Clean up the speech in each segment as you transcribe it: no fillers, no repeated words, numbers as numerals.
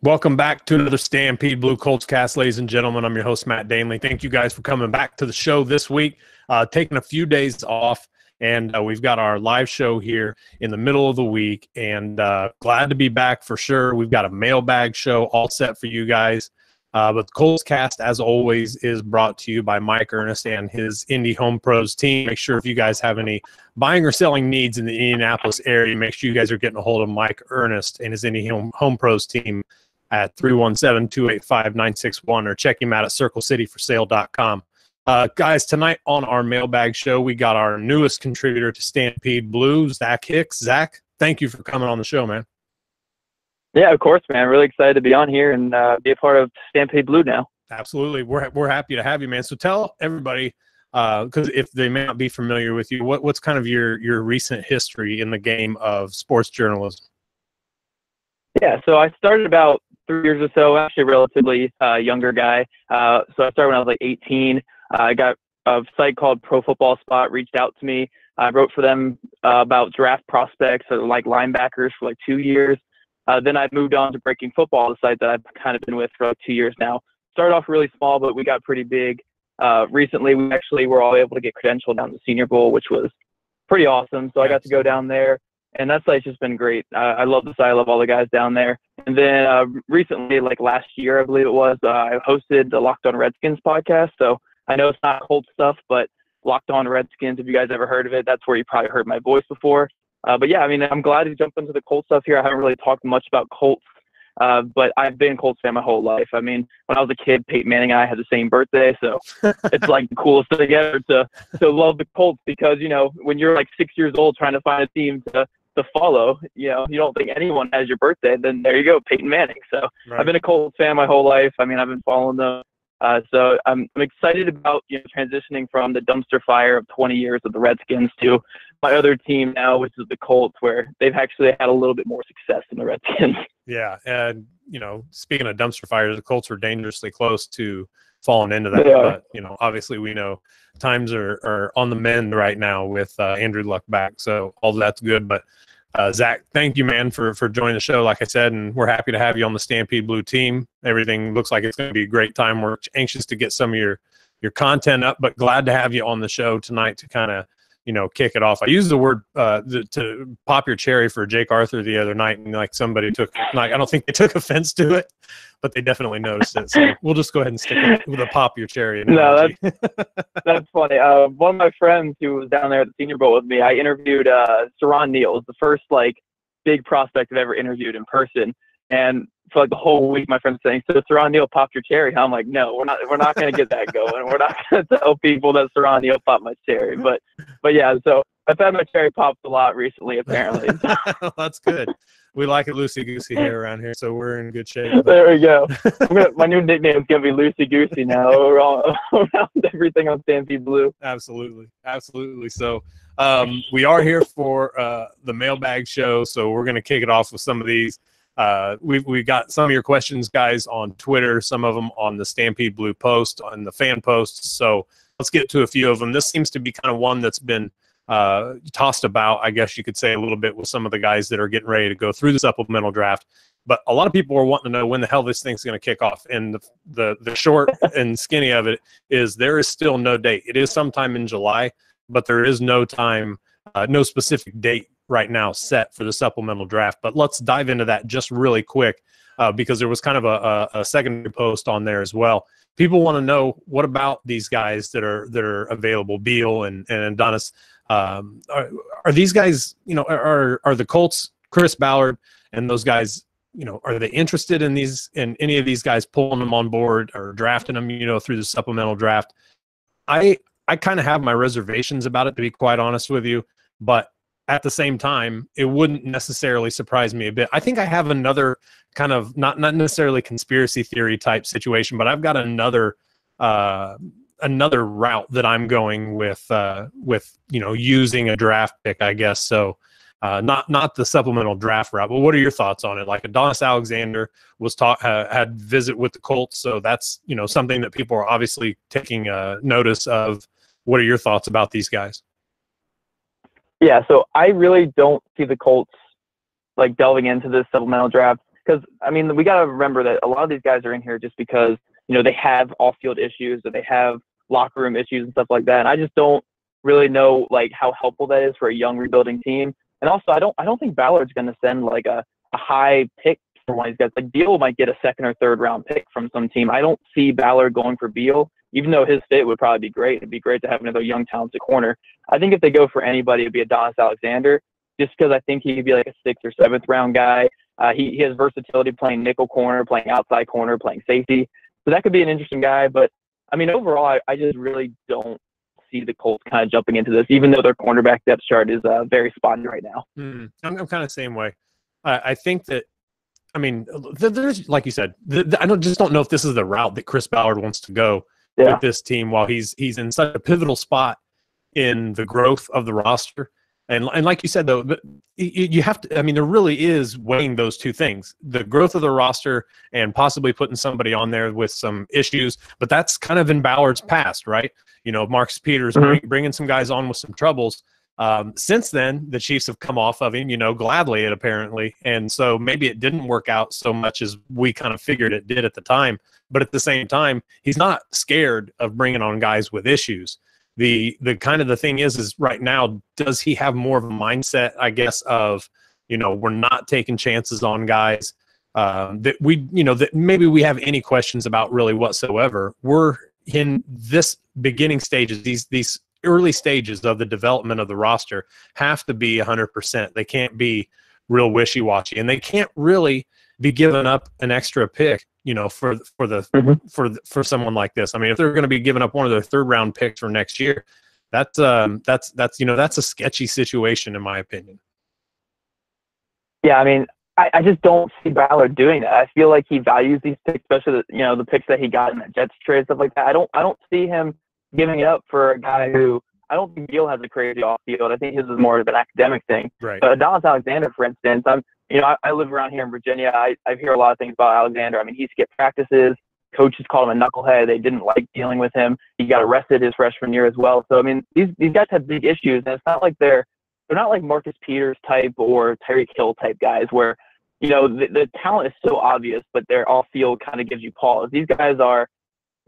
Welcome back to another Stampede Blue Colts Cast, ladies and gentlemen. I'm your host, Matt Danley. Thank you guys for coming back to the show this week. Taking a few days off, and we've got our live show here in the middle of the week, and glad to be back for sure. We've got a mailbag show all set for you guys. But the Colts Cast, as always, is brought to you by Mike Ernest and his Indy Home Pros team. Make sure if you guys have any buying or selling needs in the Indianapolis area, make sure you guys are getting a hold of Mike Ernest and his Indy Home Pros team at 317-285-961 or check him out at circlecityforsale.com. Guys, tonight on our mailbag show, we got our newest contributor to Stampede Blue, Zach Hicks. Zach, thank you for coming on the show, man. Yeah, of course, man. Really excited to be on here and be a part of Stampede Blue now. Absolutely. We're happy to have you, man. So tell everybody, because if they may not be familiar with you, what's kind of your recent history in the game of sports journalism? Yeah, so I started about 3 years or so, actually a relatively younger guy. So I started when I was like 18. I got a site called Pro Football Spot, reached out to me. I wrote for them about draft prospects, so like linebackers for like 2 years. Then I moved on to Breaking Football, the site that I've kind of been with for like 2 years now. Started off really small, but we got pretty big. Recently, we actually were all able to get credentialed down to the Senior Bowl, which was pretty awesome. So I got to go down there. And that site's just been great. I love the site. I love all the guys down there. And then recently, like last year, I believe it was, I hosted the Locked On Redskins podcast. So I know it's not Colts stuff, but Locked On Redskins, if you guys ever heard of it, that's where you probably heard my voice before. But yeah, I mean, I'm glad to jump into the Colts stuff here. I haven't really talked much about Colts, but I've been a Colts fan my whole life. I mean, when I was a kid, Peyton Manning and I had the same birthday. So it's like the coolest thing ever to love the Colts because, you know, when you're like 6 years old trying to find a team to follow, you know, you don't think anyone has your birthday, then there you go, Peyton Manning. So right. I've been a Colts fan my whole life. I mean, I've been following them. So I'm excited about, you know, transitioning from the dumpster fire of 20 years of the Redskins to my other team now, which is the Colts, where they've actually had a little bit more success than the Redskins. Yeah, and, you know, speaking of dumpster fires, the Colts are dangerously close to falling into that. But, you know, obviously we know times are on the mend right now with Andrew Luck back, so all that's good. But Zach, thank you, man, for joining the show, like I said, and we're happy to have you on the Stampede Blue team. Everything looks like it's going to be a great time. We're anxious to get some of your content up, but glad to have you on the show tonight to kind of, you know, kick it off. I used the word to pop your cherry for Jake Arthur the other night, and like somebody took, like, I don't think they took offense to it, but they definitely noticed it. So we'll just go ahead and stick with a pop your cherry analogy. No, that's funny. One of my friends who was down there at the Senior Bowl with me, I interviewed Saron Neal. It was the first like big prospect I've ever interviewed in person. And for like the whole week, my friend's saying, "So Saron Neal popped your cherry?" I'm like, "No, we're not going to get that going. We're not going to tell people that Saron Neal popped my cherry." But yeah, so I've had my cherry popped a lot recently, apparently. That's good. We like it loosey goosey here around here, so we're in good shape. There we go. My new nickname is going to be Loosey Goosey now. We're all around everything on Stampede Blue. Absolutely. So we are here for the mailbag show, so we're going to kick it off with some of these. We got some of your questions, guys, on Twitter, some of them on the Stampede Blue post, on the fan posts. So let's get to a few of them. This seems to be kind of one that's been tossed about, I guess you could say, a little bit with some of the guys that are getting ready to go through the supplemental draft. But a lot of people are wanting to know when the hell this thing's going to kick off. And the short and skinny of it is there is still no date. It is sometime in July, but there is no time, no specific date right now set for the supplemental draft. But let's dive into that just really quick because there was kind of a secondary post on there as well. People want to know, what about these guys that are available, Beal and Adonis? Are these guys, you know, are the Colts, Chris Ballard and those guys, you know, are they interested in any of these guys pulling them on board or drafting them, you know, through the supplemental draft? I kind of have my reservations about it, to be quite honest with you, but at the same time, it wouldn't necessarily surprise me a bit. I think I have another kind of not necessarily conspiracy theory type situation, but I've got another route that I'm going with you know, using a draft pick, I guess. So not the supplemental draft route, but what are your thoughts on it? Like Adonis Alexander was had visit with the Colts, so that's, you know, something that people are obviously taking notice of. What are your thoughts about these guys? Yeah, so I really don't see the Colts like delving into this supplemental draft. because, I mean, we got to remember that a lot of these guys are in here just because, you know, they have off-field issues or they have locker room issues and stuff like that. And I just don't really know, like, how helpful that is for a young rebuilding team. And also, I don't think Ballard's going to send, like, a high pick for one of these guys. Like, Beal might get a second or third round pick from some team. I don't see Ballard going for Beal, even though his fit would probably be great. It'd be great to have another young, talented corner. I think if they go for anybody, it'd be Adonis Alexander, just because I think he could be like a 6th or 7th round guy. He has versatility playing nickel corner, playing outside corner, playing safety. So that could be an interesting guy. But, I mean, overall, I just really don't see the Colts kind of jumping into this, even though their cornerback depth chart is very spotty right now. I'm kind of the same way. I think that, I mean, there's, like you said, I just don't know if this is the route that Chris Ballard wants to go with this team while he's in such a pivotal spot in the growth of the roster. And like you said, though, you have to, I mean, there really is weighing those two things, the growth of the roster and possibly putting somebody on there with some issues. But that's kind of in Ballard's past, right? You know, Marcus Peters bringing some guys on with some troubles. Since then, the Chiefs have come off of him, you know, gladly, apparently. And so maybe it didn't work out so much as we kind of figured it did at the time. But at the same time, he's not scared of bringing on guys with issues. The kind of the thing is right now, does he have more of a mindset, I guess, of, you know, we're not taking chances on guys that we, you know, that maybe we have any questions about really whatsoever. We're in this beginning stages, these early stages of the development of the roster have to be 100%. They can't be real wishy-washy, and they can't really be giving up an extra pick, you know, for someone like this. I mean, if they're going to be giving up one of their 3rd round picks for next year, that's you know, that's a sketchy situation in my opinion. Yeah, I mean, I just don't see Ballard doing that. I feel like he values these picks, especially you know, the picks that he got in that Jets trade, stuff like that. I don't see him giving it up for a guy who, I don't think Beal has a crazy off field. I think his is more of an academic thing. Right. But Adonis Alexander, for instance, I live around here in Virginia. I hear a lot of things about Alexander. I mean, he skipped practices. Coaches called him a knucklehead. They didn't like dealing with him. He got arrested his freshman year as well. So I mean, these guys have big issues, and it's not like they're not like Marcus Peters type or Tyreek Hill type guys where, you know, the talent is so obvious, but their off field kind of gives you pause. These guys are,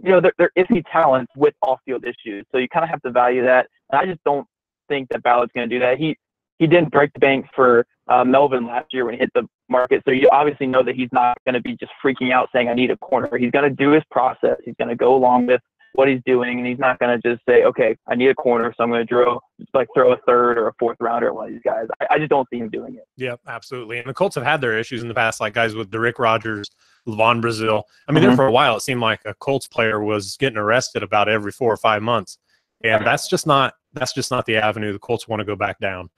you know, they're iffy talents with off-field issues. So you kind of have to value that. And I just don't think that Ballard's going to do that. He didn't break the bank for Melvin last year when he hit the market. So you obviously know that he's not going to be just freaking out saying, I need a corner. He's going to do his process. He's going to go along with what he's doing. And he's not going to just say, okay, I need a corner, so I'm going to throw a 3rd or a 4th rounder at one of these guys. I just don't see him doing it. Yeah, absolutely. And the Colts have had their issues in the past, like guys with Derrick Rogers, Levon Brazil. I mean, there for a while, it seemed like a Colts player was getting arrested about every 4 or 5 months. And that's just not the avenue the Colts want to go back down.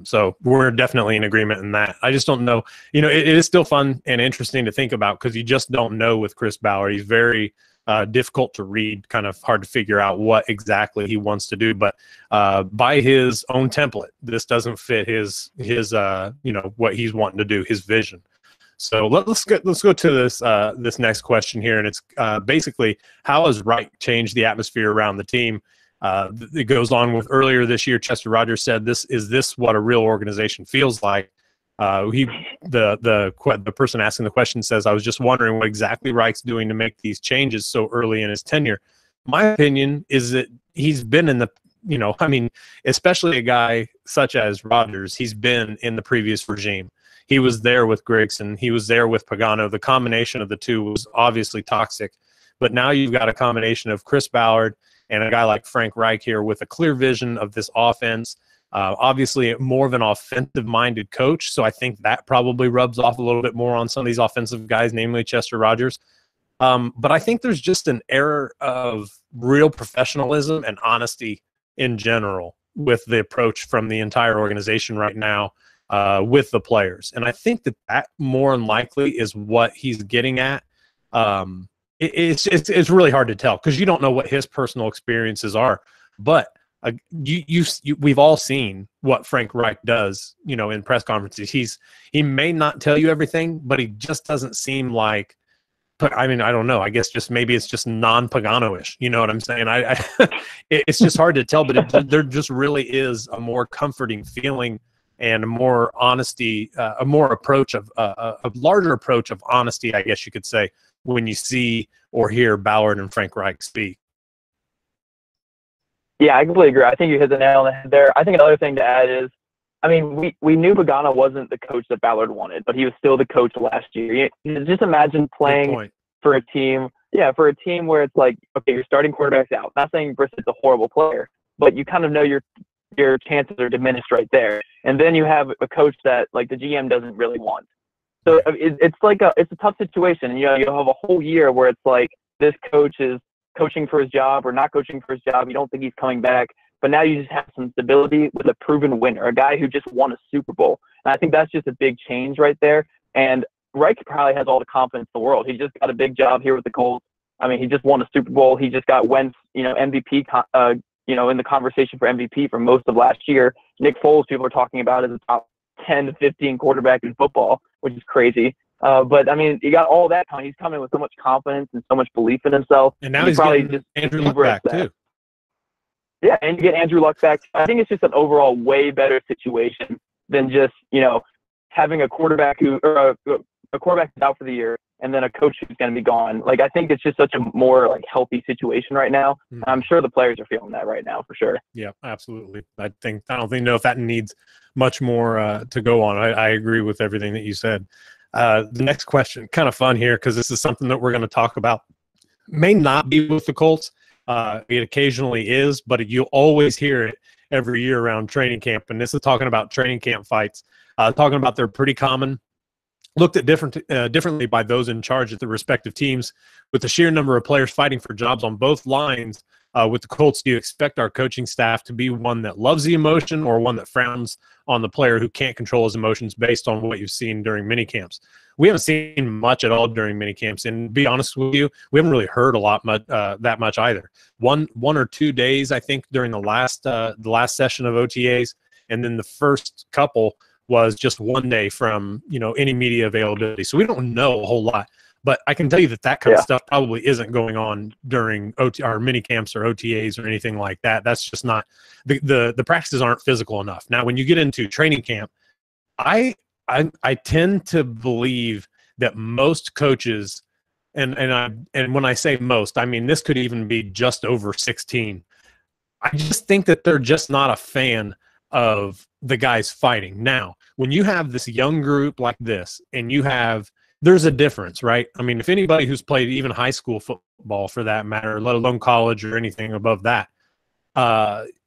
So we're definitely in agreement in that. I just don't know. You know, it is still fun and interesting to think about because you just don't know with Chris Ballard. He's very difficult to read, kind of hard to figure out what exactly he wants to do. But by his own template, this doesn't fit his you know, what he's wanting to do, his vision. So let's go to this next question here, and it's basically, how has Reich changed the atmosphere around the team? It goes on with earlier this year, Chester Rogers said, "Is this what a real organization feels like?" The person asking the question says, "I was just wondering what exactly Reich's doing to make these changes so early in his tenure." My opinion is that he's been in the, you know, I mean, especially a guy such as Rogers, he's been in the previous regime. He was there with Grigson. He was there with Pagano. The combination of the two was obviously toxic. But now you've got a combination of Chris Ballard and a guy like Frank Reich here with a clear vision of this offense. Obviously, more of an offensive-minded coach, so I think that probably rubs off a little bit more on some of these offensive guys, namely Chester Rogers. But I think there's just an air of real professionalism and honesty in general with the approach from the entire organization right now. With the players. And I think that more than likely is what he's getting at. It's really hard to tell because you don't know what his personal experiences are. But we've all seen what Frank Reich does, you know, in press conferences. He may not tell you everything, but he just doesn't seem like, I mean, I don't know. I guess just maybe it's just non-Pagano-ish. You know what I'm saying? It's just hard to tell, but there just really is a more comforting feeling and a more honesty, a larger approach of honesty, I guess you could say, when you see or hear Ballard and Frank Reich speak. Yeah, I completely agree. I think you hit the nail on the head there. I think another thing to add is, I mean, we knew Pagano wasn't the coach that Ballard wanted, but he was still the coach last year. Just imagine playing for a team, where it's like, okay, your starting quarterback's out. Not saying Brissett's a horrible player, but you kind of know your chances are diminished right there. And then you have a coach that, like, the GM doesn't really want. So it's a tough situation. And, you know, you have a whole year where it's like this coach is coaching for his job or not coaching for his job. You don't think he's coming back. But now you just have some stability with a proven winner, a guy who just won a Super Bowl. And I think that's just a big change right there. And Reich probably has all the confidence in the world. He just got a big job here with the Colts. I mean, he just won a Super Bowl. He just got Wentz, MVP, in the conversation for MVP for most of last year. Nick Foles, people are talking about as a top 10 to 15 quarterback in football, which is crazy. But I mean, you got all that coming. He's coming with so much confidence and so much belief in himself. And now he's probably getting Andrew Luck back too. Yeah, and you get Andrew Luck back. I think it's just an overall way better situation than just, having a quarterback a quarterback who's out for the year and then a coach who's going to be gone. Like, I think it's just such a more healthy situation right now. Mm-hmm. I'm sure the players are feeling that right now for sure. Yeah, absolutely. I don't know if that needs much more to go on. I agree with everything that you said. The next question, kind of fun here because this is something that we're going to talk about. May not be with the Colts. It occasionally is, but you'll always hear it every year around training camp. And this is talking about training camp fights, talking about they're pretty common, looked at differently by those in charge at the respective teams. With the sheer number of players fighting for jobs on both lines with the Colts, do you expect our coaching staff to be one that loves the emotion or one that frowns on the player who can't control his emotions based on what you've seen during mini camps? We haven't seen much at all during mini camps, and to be honest with you, we haven't really heard that much either. One or 2 days, I think, during the last session of OTAs, and then the first couple was just 1 day from any media availability. So we don't know a whole lot, but I can tell you that kind of stuff probably isn't going on during our mini camps or OTAs or anything like that. That's just not the practices aren't physical enough. Now, when you get into training camp, I tend to believe that most coaches, and when I say most, I mean this could even be just over 16. I just think that they're just not a fan of the guys fighting. Now, when you have this young group like this, and there's a difference, right? I mean, if anybody who's played even high school football for that matter, let alone college or anything above that,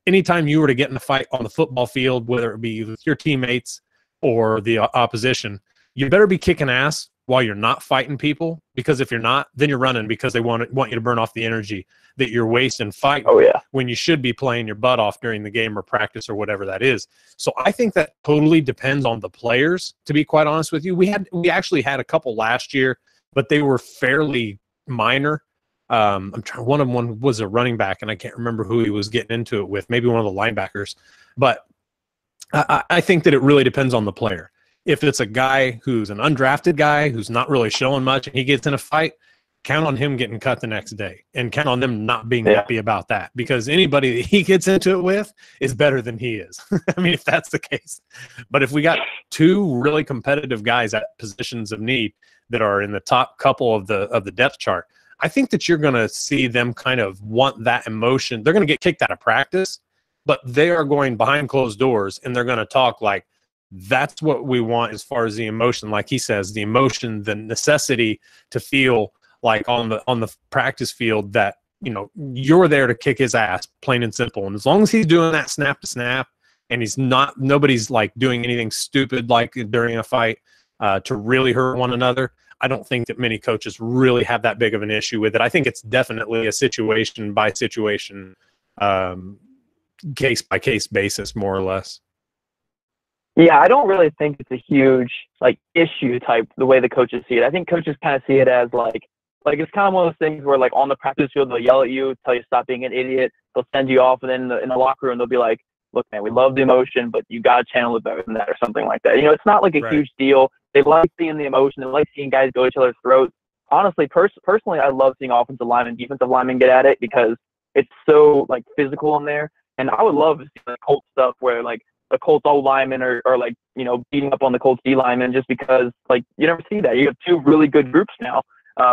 anytime you were to get in a fight on the football field, whether it be with your teammates or the opposition, you better be kicking ass while you're not fighting people, because if you're not, then you're running because they want you to burn off the energy that you're wasting fighting when you should be playing your butt off during the game or practice or whatever that is. So I think that totally depends on the players, to be quite honest with you. We actually had a couple last year, but they were fairly minor. One of them was a running back, and I can't remember who he was getting into it with, maybe one of the linebackers. But I think that it really depends on the player. If it's a guy who's an undrafted guy who's not really showing much and he gets in a fight, count on him getting cut the next day, and count on them not being happy about that, because anybody that he gets into it with is better than he is. I mean, if that's the case. But if we got two really competitive guys at positions of need that are in the top couple of the depth chart, I think that you're going to see them kind of want that emotion. They're going to get kicked out of practice, but they are going behind closed doors, and they're going to talk like, that's what we want as far as the emotion. Like he says, the emotion, the necessity to feel like on the practice field that, you're there to kick his ass, plain and simple. And as long as he's doing that snap to snap, and nobody's like doing anything stupid like during a fight to really hurt one another, I don't think that many coaches really have that big of an issue with it. I think it's definitely a situation by situation, case by case basis, more or less. Yeah, I don't really think it's a huge issue type the way the coaches see it. I think coaches kind of see it as like it's kind of one of those things where on the practice field they'll yell at you, tell you stop being an idiot. They'll send you off, and then in the locker room they'll be like, "Look, man, we love the emotion, but you got to channel it better than that," or something like that. It's not like a huge deal. They like seeing the emotion. They like seeing guys go each other's throats. Honestly, personally, I love seeing offensive linemen, defensive linemen get at it because it's so physical in there. And I would love to see Colt stuff where the Colts O linemen are like, beating up on the Colts D linemen, just because like you never see that. You have two really good groups now,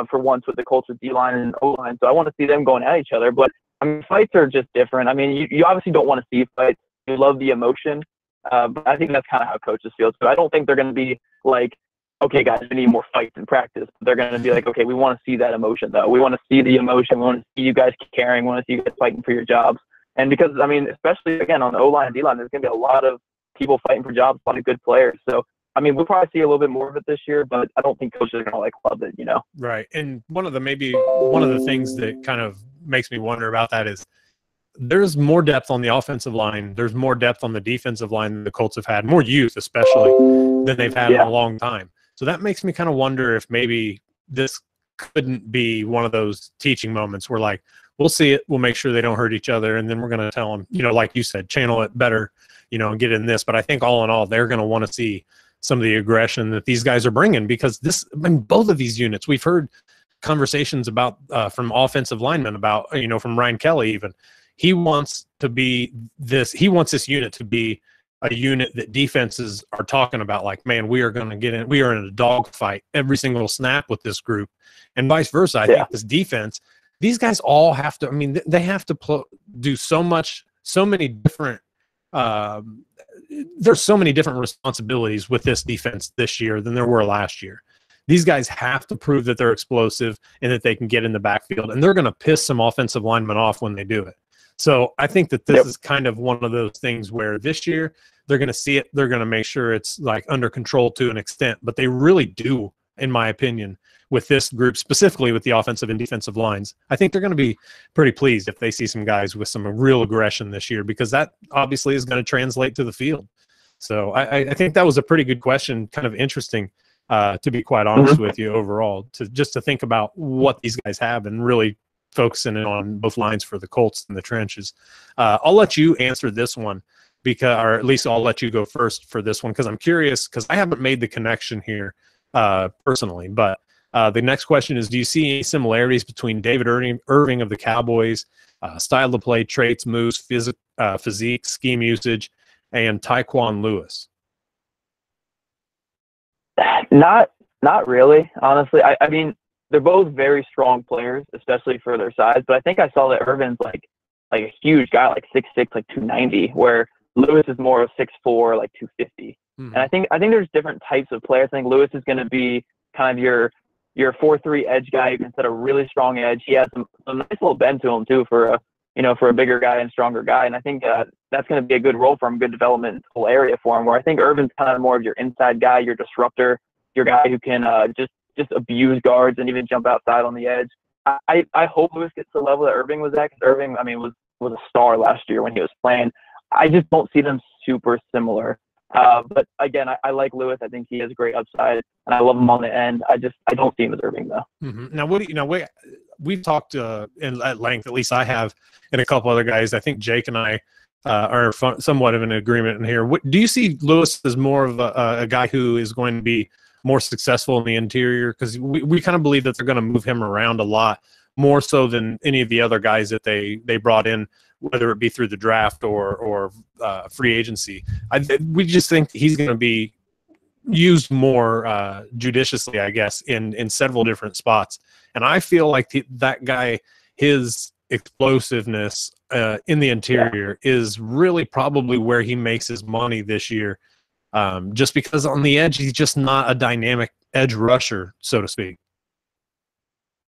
for once, with the Colts with D line and O line. So I want to see them going at each other. But I mean, fights are just different. I mean, you obviously don't want to see fights. You love the emotion. But I think that's kind of how coaches feel. So I don't think they're going to be like, okay, guys, we need more fights in practice. They're going to be like, okay, we want to see that emotion, though. We want to see the emotion. We want to see you guys caring. We want to see you guys fighting for your jobs. And because, I mean, especially, again, on the O-line and D-line, there's going to be a lot of people fighting for jobs, a lot of good players. So, I mean, we'll probably see a little bit more of it this year, but I don't think coaches are going to, like, love it, Right. And one of the things that kind of makes me wonder about that is there's more depth on the offensive line. There's more depth on the defensive line than the Colts have had, more youth especially, than they've had in a long time. So that makes me kind of wonder if maybe this couldn't be one of those teaching moments where, like, we'll see it, we'll make sure they don't hurt each other, and then we're going to tell them, like you said, channel it better, and get in this. But I think all in all, they're going to want to see some of the aggression that these guys are bringing, because both of these units, we've heard conversations about from offensive linemen about, from Ryan Kelly even. He wants this unit to be a unit that defenses are talking about, like, man, we are in a dogfight every single snap with this group, and vice versa. I think this defense, these guys all have to, I mean, they have to do so many different there's so many different responsibilities with this defense this year than there were last year. These guys have to prove that they're explosive and that they can get in the backfield, and they're going to piss some offensive linemen off when they do it. So I think that this is kind of one of those things where this year they're going to see it. They're going to make sure it's like under control to an extent, but they really do, in my opinion, with this group, specifically with the offensive and defensive lines. I think they're going to be pretty pleased if they see some guys with some real aggression this year, because that obviously is going to translate to the field. So I think that was a pretty good question, kind of interesting, to be quite honest with you overall, to think about what these guys have and really focusing in on both lines for the Colts in the trenches. I'll let you answer this one, or at least I'll let you go first for this one, because I'm curious, because I haven't made the connection here personally. But the next question is, do you see any similarities between David Irving of the Cowboys, style of play, traits, moves, physique, scheme usage, and Tyquan Lewis? Not really, honestly. I mean, they're both very strong players, especially for their size. But I think I saw that Irvin's like a huge guy, like 6'6", like 290, where Lewis is more of 6'4", like 250. And I think there's different types of players. I think Lewis is going to be kind of your 4-3 edge guy who can set a really strong edge. He has some nice little bend to him too for a bigger guy and stronger guy. And I think that's going to be a good role for him, good development whole area for him. Where I think Irvin's kind of more of your inside guy, your disruptor, your guy who can just abuse guards and even jump outside on the edge. I hope Lewis gets to the level that Irving was at, because Irving, I mean, was a star last year when he was playing. I just don't see them super similar. But again, I like Lewis. I think he has a great upside, and I love him on the end. I don't see him as Irving though. Now, we've talked at length, at least I have, and a couple other guys. I think Jake and I are somewhat of an agreement in here. Do you see Lewis as more of a guy who is going to be more successful in the interior? Because we kind of believe that they're going to move him around a lot more so than any of the other guys that they brought in, whether it be through the draft or free agency. We just think he's going to be used more judiciously, I guess, in several different spots. And I feel like that guy, his explosiveness in the interior is really probably where he makes his money this year. Just because on the edge, he's just not a dynamic edge rusher, so to speak.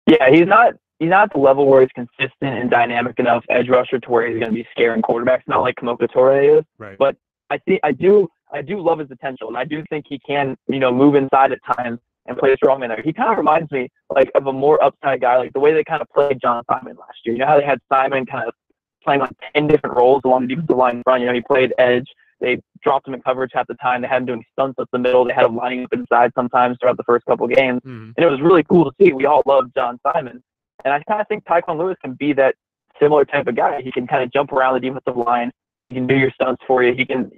Yeah, he's not at the level where he's consistent and dynamic enough edge rusher to where he's going to be scaring quarterbacks, not like Kamoka Torre is. Right. But I do love his potential, and I do think he can, move inside at times and play strong in there. He kind of reminds me like of a more upside guy, like the way they kind of played John Simon last year. You know how they had Simon kind of playing like 10 different roles along the defensive line front. He played edge. They dropped him in coverage half the time. They had him doing stunts up the middle. They had him lining up inside sometimes throughout the first couple of games. And it was really cool to see. We all loved John Simon. And I kind of think Tyquan Lewis can be that similar type of guy. He can kind of jump around the defensive line. He can do your stunts for you. He can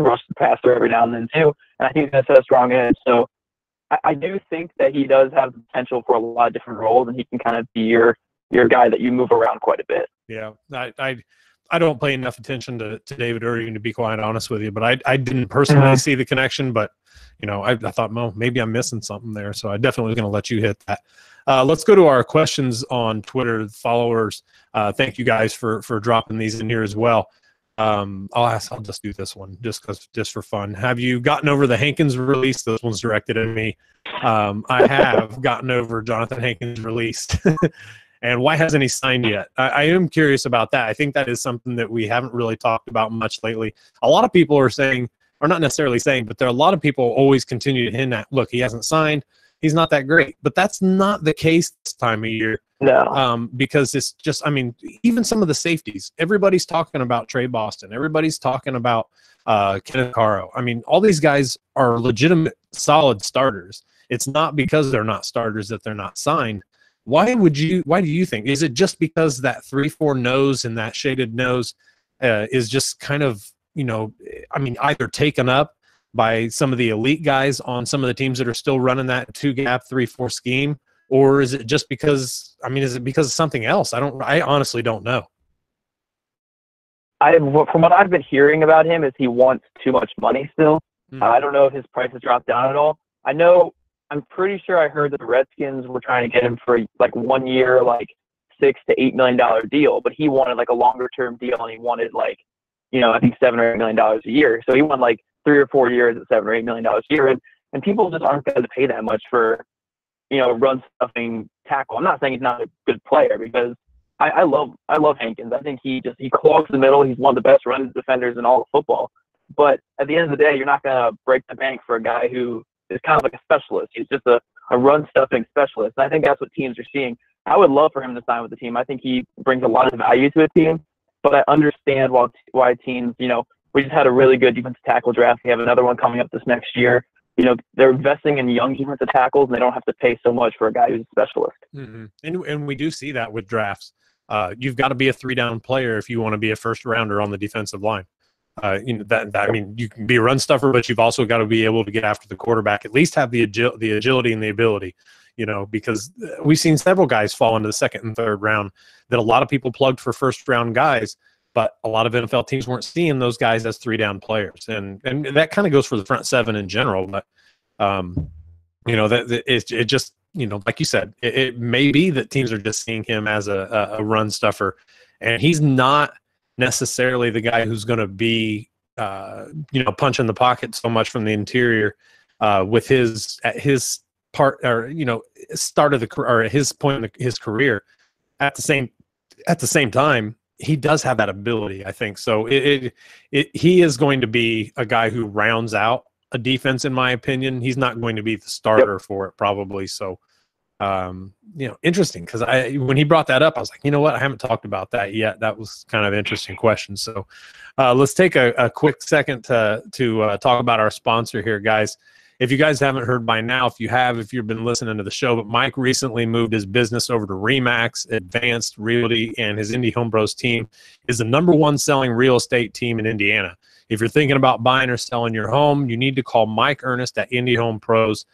rush the passer every now and then too. And I think he's going to set a strong edge. So I do think that he does have the potential for a lot of different roles, and he can kind of be your guy that you move around quite a bit. Yeah, I don't pay enough attention to David Irving, to be quite honest with you, but I didn't personally see the connection, but I thought, well, maybe I'm missing something there. So I definitely was going to let you hit that. Let's go to our questions on Twitter. Followers, thank you guys for dropping these in here as well. I'll just do this one just for fun. Have you gotten over the Hankins release? This one's directed at me. I have gotten over Jonathan Hankins' release. And why hasn't he signed yet? I am curious about that. I think that is something that we haven't really talked about much lately. A lot of people are saying, or not necessarily saying, but there are a lot of people always continue to hint at, look, he hasn't signed. He's not that great. But that's not the case this time of year. No. Because it's just, even some of the safeties, everybody's talking about Trey Boston. Everybody's talking about Kenneth Caro. All these guys are legitimate, solid starters. It's not because they're not starters that they're not signed. Why do you think? Is it just because that 3-4 nose and that shaded nose is just kind of, either taken up by some of the elite guys on some of the teams that are still running that 2-gap 3-4 scheme? Or is it just because, is it because of something else? I honestly don't know. From what I've been hearing about him is he wants too much money still. I don't know if his price has dropped down at all. I'm pretty sure I heard that the Redskins were trying to get him for like 1 year, like $6 to $8 million deal, but he wanted like a longer term deal, and he wanted I think $7 or $8 million a year. So he won like 3 or 4 years at $7 or $8 million a year, and people just aren't going to pay that much for run stuffing tackle. I'm not saying he's not a good player, because I love Hankins. I think he clogs the middle. He's one of the best run defenders in all of football. But at the end of the day, you're not going to break the bank for a guy who is kind of like a specialist. He's just a run stuffing specialist. And I think that's what teams are seeing. I would love for him to sign with the team. I think he brings a lot of value to a team, but I understand why teams, we just had a really good defensive tackle draft. We have another one coming up this next year. They're investing in young defensive tackles, and they don't have to pay so much for a guy who's a specialist. Mm-hmm. And we do see that with drafts. You've got to be a 3-down player if you want to be a first rounder on the defensive line. You can be a run stuffer, but you've also got to be able to get after the quarterback, at least have the agility and the ability, because we've seen several guys fall into the second and third round that a lot of people plugged for first round guys, but a lot of NFL teams weren't seeing those guys as 3-down players. And that kind of goes for the front seven in general. But, it just, like you said, it may be that teams are just seeing him as a run stuffer, and he's not necessarily the guy who's going to be, punching the pocket so much from the interior with his part, or start of the or at his point in his career. At the same time, he does have that ability, I think. So he is going to be a guy who rounds out a defense, in my opinion. He's not going to be the starter for it, probably. So. Interesting, because when he brought that up, I was like, you know what? I haven't talked about that yet. That was kind of an interesting question. So let's take a quick second to talk about our sponsor here, guys. If you guys haven't heard by now, if you've been listening to the show, but Mike recently moved his business over to Remax Advanced Realty, and his Indy Home Bros team is the #1 selling real estate team in Indiana. If you're thinking about buying or selling your home, you need to call Mike Ernest at Indy Home Pros.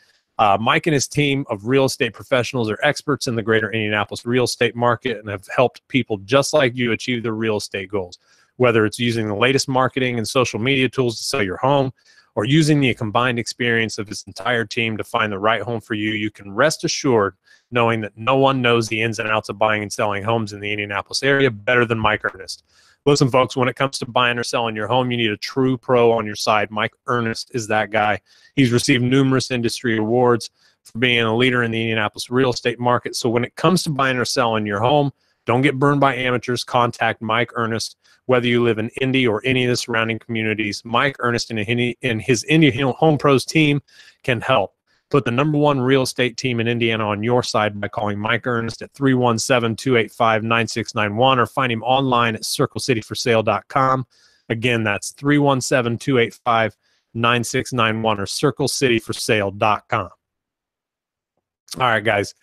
Mike and his team of real estate professionals are experts in the greater Indianapolis real estate market and have helped people just like you achieve their real estate goals. Whether it's using the latest marketing and social media tools to sell your home, or using the combined experience of his entire team to find the right home for you, you can rest assured knowing that no one knows the ins and outs of buying and selling homes in the Indianapolis area better than Mike Ernest. Listen, folks, when it comes to buying or selling your home, you need a true pro on your side. Mike Ernest is that guy. He's received numerous industry awards for being a leader in the Indianapolis real estate market. So when it comes to buying or selling your home, don't get burned by amateurs. Contact Mike Ernest. Whether you live in Indy or any of the surrounding communities, Mike Ernest and his Indy Home Pros team can help. Put the #1 real estate team in Indiana on your side by calling Mike Ernest at 317-285-9691, or find him online at circlecityforsale.com. Again, that's 317-285-9691 or circlecityforsale.com. All right, guys,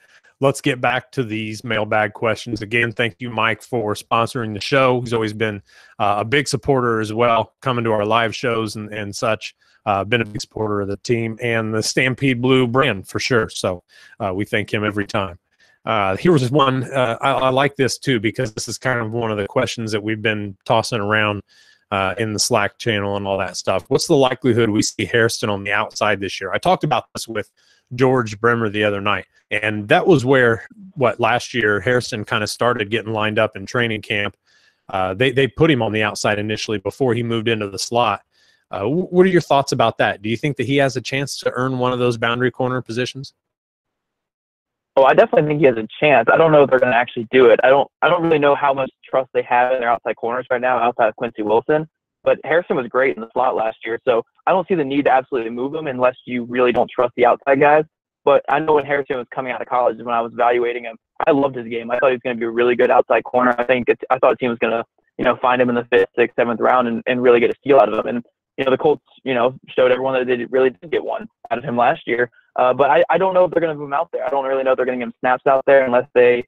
let's get back to these mailbag questions. Again, thank you, Mike, for sponsoring the show. He's always been a big supporter as well, coming to our live shows and such. Been a big supporter of the team and the Stampede Blue brand for sure. So we thank him every time. Here was one. I like this too, because this is kind of one of the questions that we've been tossing around in the Slack channel and all that stuff. What's the likelihood we see Hairston on the outside this year? I talked about this with George Bremer the other night, and that was where, last year, Hairston kind of started getting lined up in training camp. They put him on the outside initially before he moved into the slot. What are your thoughts about that? Do you think that he has a chance to earn one of those boundary corner positions? Oh, I definitely think he has a chance. I don't know if they're going to actually do it. I don't really know how much trust they have in their outside corners right now, outside of Quincy Wilson. But Hairston was great in the slot last year, so I don't see the need to absolutely move him unless you really don't trust the outside guys. But I know when Hairston was coming out of college, when I was evaluating him, I loved his game. I thought he was going to be a really good outside corner. I thought the team was going to, find him in the 5th, 6th, 7th round and really get a steal out of him. And the Colts, showed everyone that they really did get one out of him last year. But I don't know if they're going to move him out there. I don't really know if they're going to give him snaps out there unless they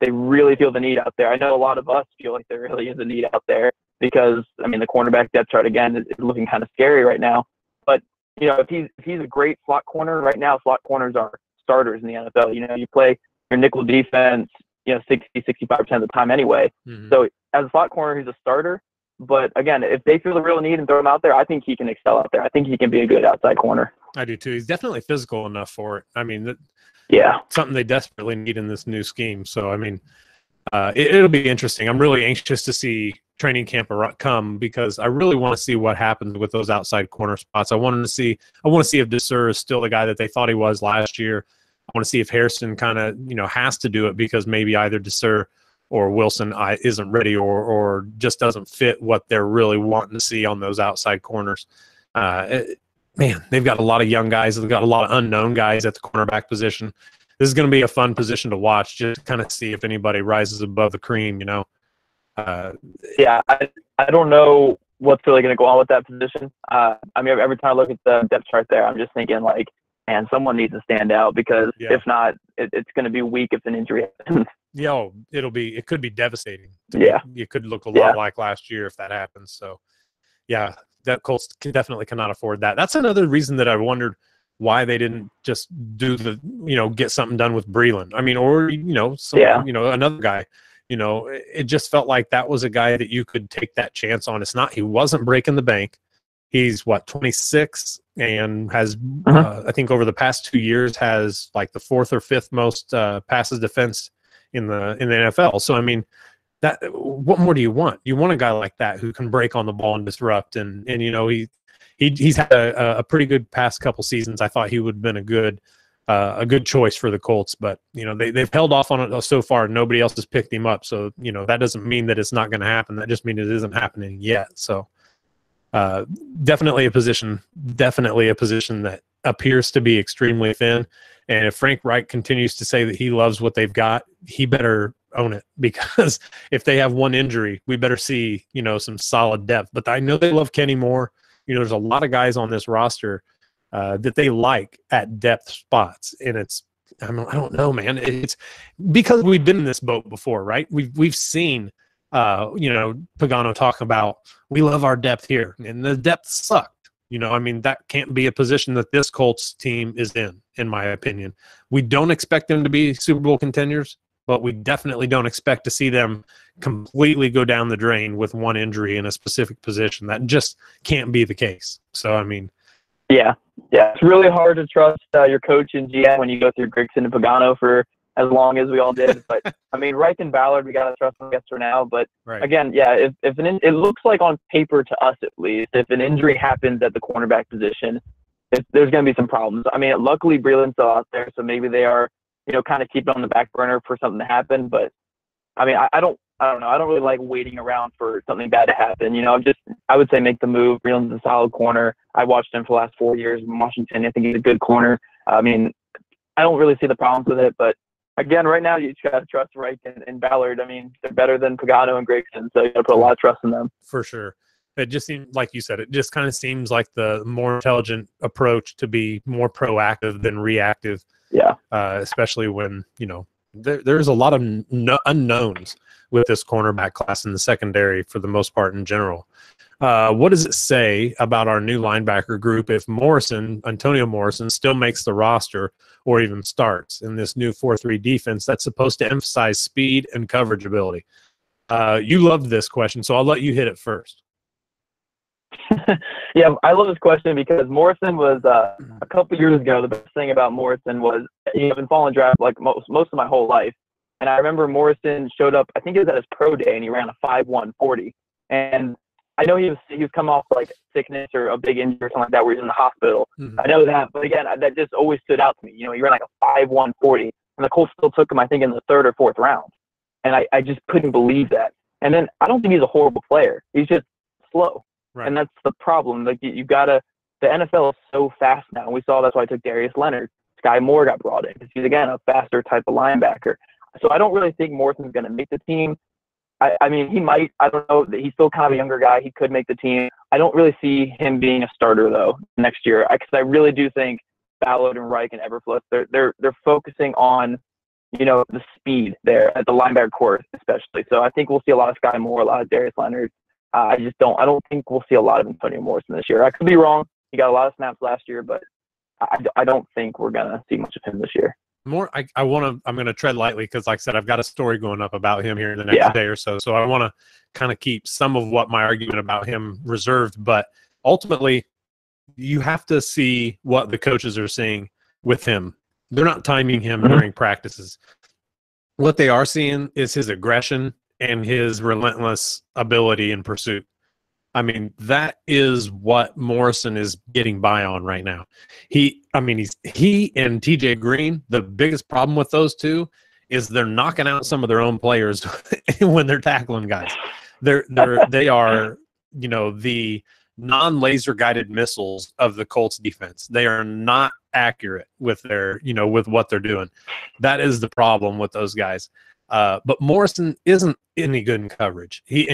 really feel the need out there. I know a lot of us feel like there really is a need out there because, the cornerback depth chart, again, is looking kind of scary right now. But, if he's a great slot corner, right now slot corners are starters in the NFL. You play your nickel defense, 60, 65% of the time anyway. Mm-hmm. So as a slot corner, he's a starter. But again, if they feel the real need and throw him out there, I think he can excel out there. I think he can be a good outside corner. I do too. He's definitely physical enough for it. Yeah, something they desperately need in this new scheme. So, it'll be interesting. I'm really anxious to see training camp come because I really want to see what happens with those outside corner spots. I want to see if Desir is still the guy that they thought he was last year. I want to see if Hairston kind of, has to do it because maybe either Desir or Wilson isn't ready or just doesn't fit what they're really wanting to see on those outside corners. Man, they've got a lot of young guys. They've got a lot of unknown guys at the cornerback position. This is going to be a fun position to watch, just to kind of see if anybody rises above the cream, Yeah, I don't know what's really going to go on with that position. Every time I look at the depth chart there, I'm just thinking man, someone needs to stand out because if not, it's going to be weak if an injury happens. Yeah, it could be devastating. It could look a lot like last year if that happens. So, yeah, that Colts definitely cannot afford that. That's another reason that I wondered why they didn't just do get something done with Breland. Another guy. It just felt like that was a guy that you could take that chance on. He wasn't breaking the bank. He's 26 and has, I think over the past 2 years has the 4th or 5th most passes defense in the NFL. So, what more do you want? You want a guy like that who can break on the ball and disrupt. And he's had a pretty good past couple seasons. I thought he would have been a good choice for the Colts, but they've held off on it so far. Nobody else has picked him up. So, that doesn't mean that it's not going to happen. That just means it isn't happening yet. So, definitely a position that appears to be extremely thin. And if Frank Reich continues to say that he loves what they've got, he better own it, because if they have one injury, we better see, some solid depth. But I know they love Kenny Moore. There's a lot of guys on this roster that they like at depth spots. And I don't know, man. It's because we've been in this boat before, right? We've seen, Pagano talk about, we love our depth here, and the depth sucked. That can't be a position that this Colts team is in my opinion. We don't expect them to be Super Bowl contenders, but we definitely don't expect to see them completely go down the drain with one injury in a specific position. That just can't be the case. So, Yeah, it's really hard to trust your coach and GM when you go through Grigson and Pagano for as long as we all did. But Reich and Ballard, we got to trust them, I guess, for now. But again, if it looks like on paper to us at least, if an injury happens at the cornerback position, there's going to be some problems. Luckily Breland's still out there, so maybe they are, kind of keep it on the back burner for something to happen. But I don't know. I don't really like waiting around for something bad to happen. I would say make the move. Breland's a solid corner. I watched him for the last 4 years in Washington. I think he's a good corner. I don't really see the problems with it, but again, right now, you just got to trust Reich and Ballard. They're better than Pagano and Grigson, so you got to put a lot of trust in them. For sure. It just seems, like you said, it just kind of seems like the more intelligent approach to be more proactive than reactive. Yeah. Especially when, there's a lot of unknowns with this cornerback class in the secondary for the most part in general. What does it say about our new linebacker group if Antonio Morrison, still makes the roster or even starts in this new 4-3 defense that's supposed to emphasize speed and coverage ability? You loved this question, so I'll let you hit it first. Yeah, I love this question because Morrison was a couple years ago. The best thing about Morrison was I've been following draft like most of my whole life, and I remember Morrison showed up. I think it was at his pro day, and he ran a 5.1 40. And I know he was coming off like sickness or a big injury or something like that, where he's in the hospital. Mm-hmm. I know that, but again, that just always stood out to me. He ran like a 5.1 40, and the Colts still took him, I think, in the 3rd or 4th round, and I just couldn't believe that. And then I don't think he's a horrible player. He's just slow. Right. And that's the problem. Like the NFL is so fast now. We saw that's why I took Darius Leonard. Sky Moore got brought in because he's, again, a faster type of linebacker. So I don't really think Morrison's going to make the team. I mean, he might. I don't know. He's still kind of a younger guy. He could make the team. I don't really see him being a starter, though, next year. Because I really do think Ballard and Reich and Eberflus, they're focusing on, the speed there at the linebacker core especially. So I think we'll see a lot of Sky Moore, a lot of Darius Leonard. I don't think we'll see a lot of Antonio Morrison this year. I could be wrong. He got a lot of snaps last year, but I don't think we're going to see much of him this year. I'm going to tread lightly because, like I said, I've got a story going up about him here in the next day or so. So I want to kind of keep some of what my argument about him reserved. But ultimately, you have to see what the coaches are seeing with him. They're not timing him during practices. What they are seeing is his aggression and his relentless ability in pursuit. I mean, that is what Morrison is getting by on right now. He and TJ Green, the biggest problem with those two is they're knocking out some of their own players when they're tackling guys. They are, the non-laser guided missiles of the Colts defense. They are not accurate with their, with what they're doing. That is the problem with those guys. But Morrison isn't any good in coverage. He's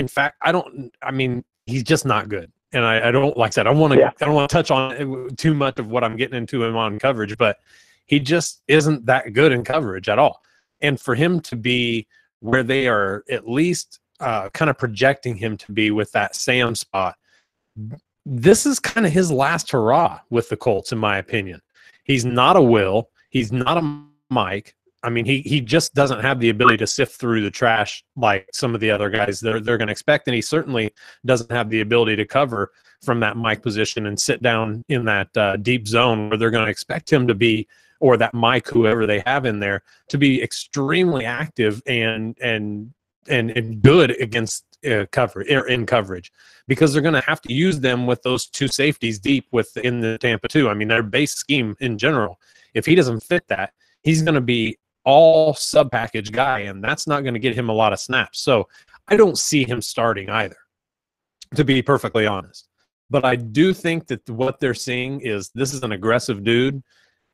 just not good. And I don't, like I said, I don't want to touch on too much of what I'm getting into him on coverage, but he just isn't that good in coverage at all. And for him to be where they are at least kind of projecting him to be with that Sam spot, this is kind of his last hurrah with the Colts, in my opinion. He's not a Will. He's not a Mike. I mean, he just doesn't have the ability to sift through the trash like some of the other guys they're going to expect, and he certainly doesn't have the ability to cover from that Mike position and sit down in that deep zone where they're going to expect him to be, or that Mike, whoever they have in there, to be extremely active and good against coverage, because they're going to have to use them with those two safeties deep within the Tampa 2. I mean, their base scheme in general, if he doesn't fit that, he's going to be all sub-package guy, and that's not going to get him a lot of snaps. So I don't see him starting either, to be perfectly honest. But I do think that what they're seeing is this is an aggressive dude,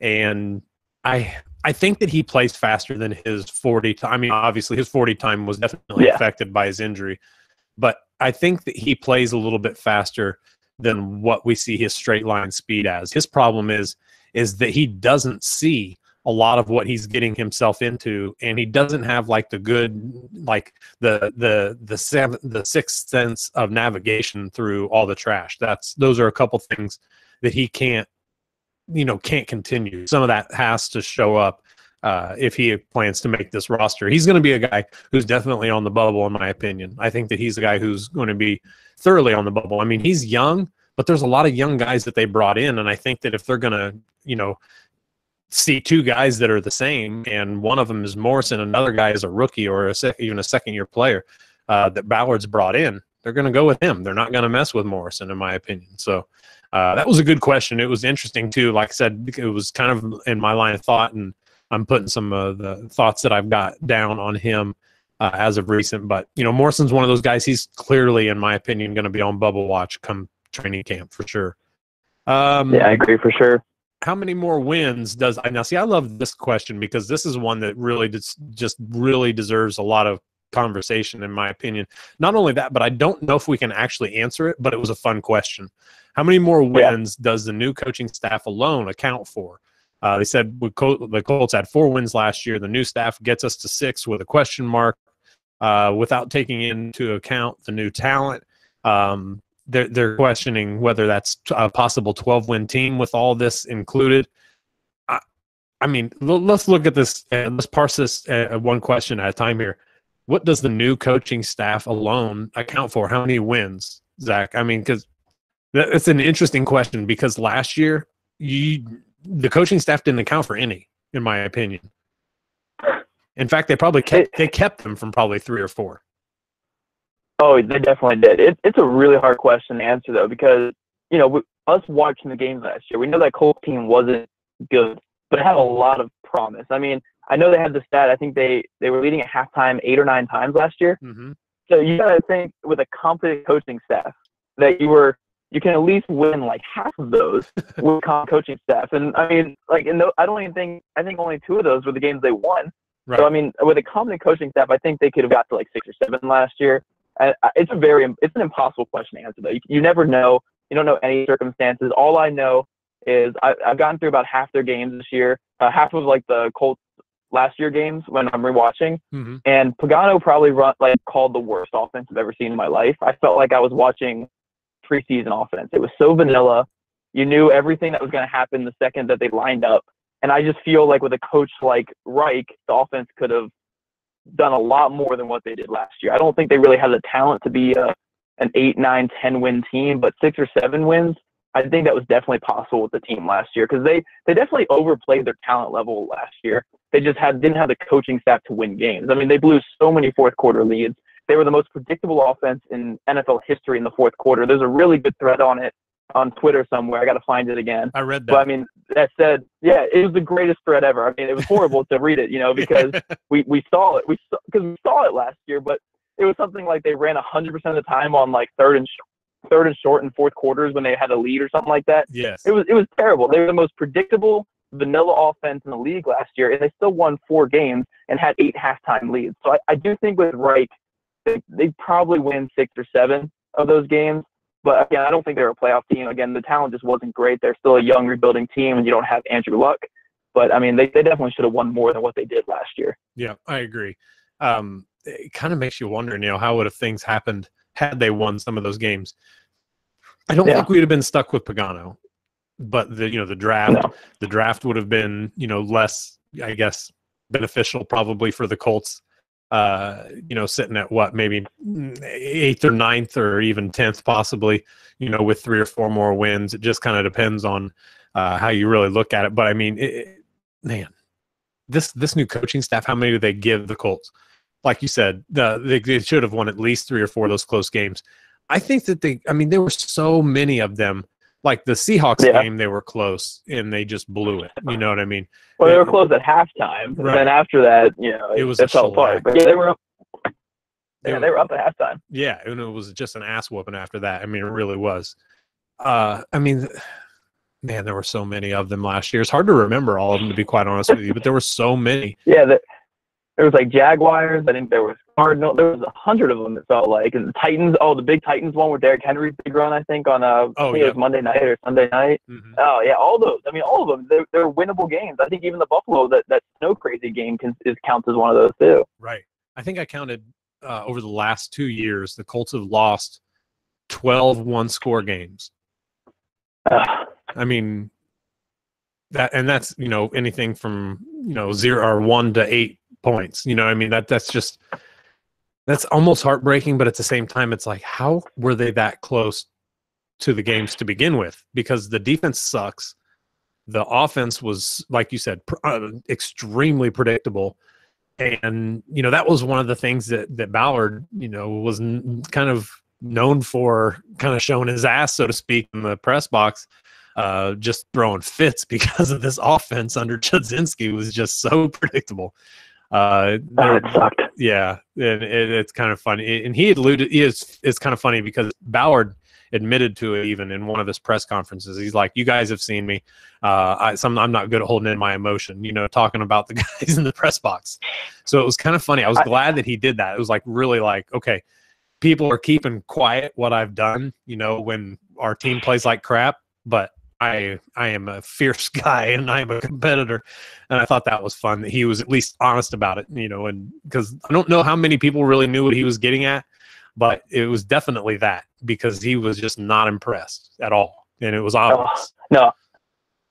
and I think that he plays faster than his 40 time. I mean, obviously his 40 time was definitely affected by his injury, but I think that he plays a little bit faster than what we see his straight line speed as. His problem is that he doesn't see a lot of what he's getting himself into, and he doesn't have like the good, like the sixth sense of navigation through all the trash. Those are a couple things that he can't continue. Some of that has to show up if he plans to make this roster. He's going to be a guy who's definitely on the bubble, in my opinion. I think that he's a guy who's going to be thoroughly on the bubble. I mean, he's young, but there's a lot of young guys that they brought in, and I think that if they're going to, see two guys that are the same, and one of them is Morrison, another guy is a rookie or even a second-year player that Ballard's brought in, they're going to go with him. They're not going to mess with Morrison, in my opinion. So that was a good question. It was interesting, too. Like I said, it was kind of in my line of thought, and I'm putting some of the thoughts that I've got down on him as of recent. But, Morrison's one of those guys. He's clearly, in my opinion, going to be on bubble watch come training camp for sure. Yeah, I agree for sure. How many more wins does – now, see, I love this question because this is one that really just really deserves a lot of conversation, in my opinion. Not only that, but I don't know if we can actually answer it, but it was a fun question. How many more wins does the new coaching staff alone account for? They said the Colts had 4 wins last year. The new staff gets us to 6 with a question mark, without taking into account the new talent. They're questioning whether that's a possible 12-win team with all this included. I mean, let's look at this. Let's parse this one question at a time here. What does the new coaching staff alone account for? How many wins, Zach? I mean, because it's an interesting question, because last year the coaching staff didn't account for any, in my opinion. In fact, they probably kept them from probably 3 or 4. Oh, they definitely did. It's a really hard question to answer, though, because, you know, us watching the games last year, we know that Colts team wasn't good, but it had a lot of promise. I mean, I know they had the stat. I think they were leading at halftime 8 or 9 times last year. Mm-hmm. So you got to think, with a competent coaching staff, that you can at least win like half of those with coaching staff. And I mean, like, I think only 2 of those were the games they won. Right. So I mean, with a competent coaching staff, I think they could have got to like 6 or 7 last year. It's an impossible question to answer, though. You never know. You don't know any circumstances. All I know is I've gotten through about half their games this year. Half of like the Colts last year games when I'm rewatching. Mm-hmm. And Pagano probably called the worst offense I've ever seen in my life. I felt like I was watching preseason offense. It was so vanilla. You knew everything that was going to happen the second that they lined up. And I just feel like with a coach like Reich, the offense could have done a lot more than what they did last year. I don't think they really had the talent to be an 8, 9, 10 win team, but 6 or 7 wins, I think that was definitely possible with the team last year, because they definitely overplayed their talent level last year. They just didn't have the coaching staff to win games. I mean, they blew so many fourth quarter leads. They were the most predictable offense in NFL history in the fourth quarter. There's a really good thread on it on Twitter somewhere. I got to find it again. I read that. But I mean, that said, yeah, it was the greatest thread ever. I mean, it was horrible to read it, you know, because we saw it. We saw it last year, but it was something like they ran 100% of the time on like third and short and fourth quarters when they had a lead or something like that. Yes. It was terrible. They were the most predictable vanilla offense in the league last year, and they still won 4 games and had 8 halftime leads. So I do think with Reich, they probably win 6 or 7 of those games. But again, I don't think they're a playoff team. Again, the talent just wasn't great. They're still a young rebuilding team, and you don't have Andrew Luck. But I mean, they definitely should have won more than what they did last year. Yeah, I agree. It kind of makes you wonder, you know, how would have things happened had they won some of those games? I don't think we'd have been stuck with Pagano, but the draft would have been, you know, less, I guess, beneficial probably for the Colts. You know, sitting at what, maybe 8th or 9th or even 10th possibly, you know, with 3 or 4 more wins. It just kind of depends on how you really look at it. But I mean, man, this new coaching staff, how many do they give the Colts? Like you said, they should have won at least 3 or 4 of those close games. I think that there were so many of them. Like the Seahawks game, they were close and they just blew it. You know what I mean? Well, they were close at halftime, right. And then after that, you know, it fell apart. But yeah, they were up. Yeah, they were up at halftime. Yeah, and it was just an ass whooping after that. I mean, it really was. I mean, man, there were so many of them last year. It's hard to remember all of them, to be quite honest with you, but there were so many. Yeah, there was like Jaguars. I think there was Cardinals. There was 100 of them, it felt like. And the Titans. Oh, the big Titans one with Derrick Henry's big run, I think, on it was Monday night or Sunday night. Mm-hmm. Oh, yeah, all those. I mean, all of them. They're winnable games. I think even the Buffalo, that snow crazy game counts as one of those too. Right. I think I counted over the last 2 years, the Colts have lost 12 one-score games. I mean, that's, you know, anything from, you know, 0 or 1 to 8 points. You know, I mean, that's almost heartbreaking, but at the same time, it's like, how were they that close to the games to begin with? Because the defense sucks. The offense was, like you said, extremely predictable. And, you know, that was one of the things that Ballard, you know, was kind of known for, kind of showing his ass, so to speak, in the press box, just throwing fits because of this offense under Chudzinski was just so predictable. It sucked. Yeah, and it's kind of funny. And it's kind of funny because Ballard admitted to it even in one of his press conferences. He's like, you guys have seen me. I'm not good at holding in my emotion, you know, talking about the guys in the press box. So it was kind of funny. I was glad that he did that. It was like, really like, okay, people are keeping quiet what I've done, you know, when our team plays like crap, but I am a fierce guy and I am a competitor. And I thought that was fun that he was at least honest about it, and because I don't know how many people really knew what he was getting at, but it was definitely that, because he was just not impressed at all. And it was obvious. No,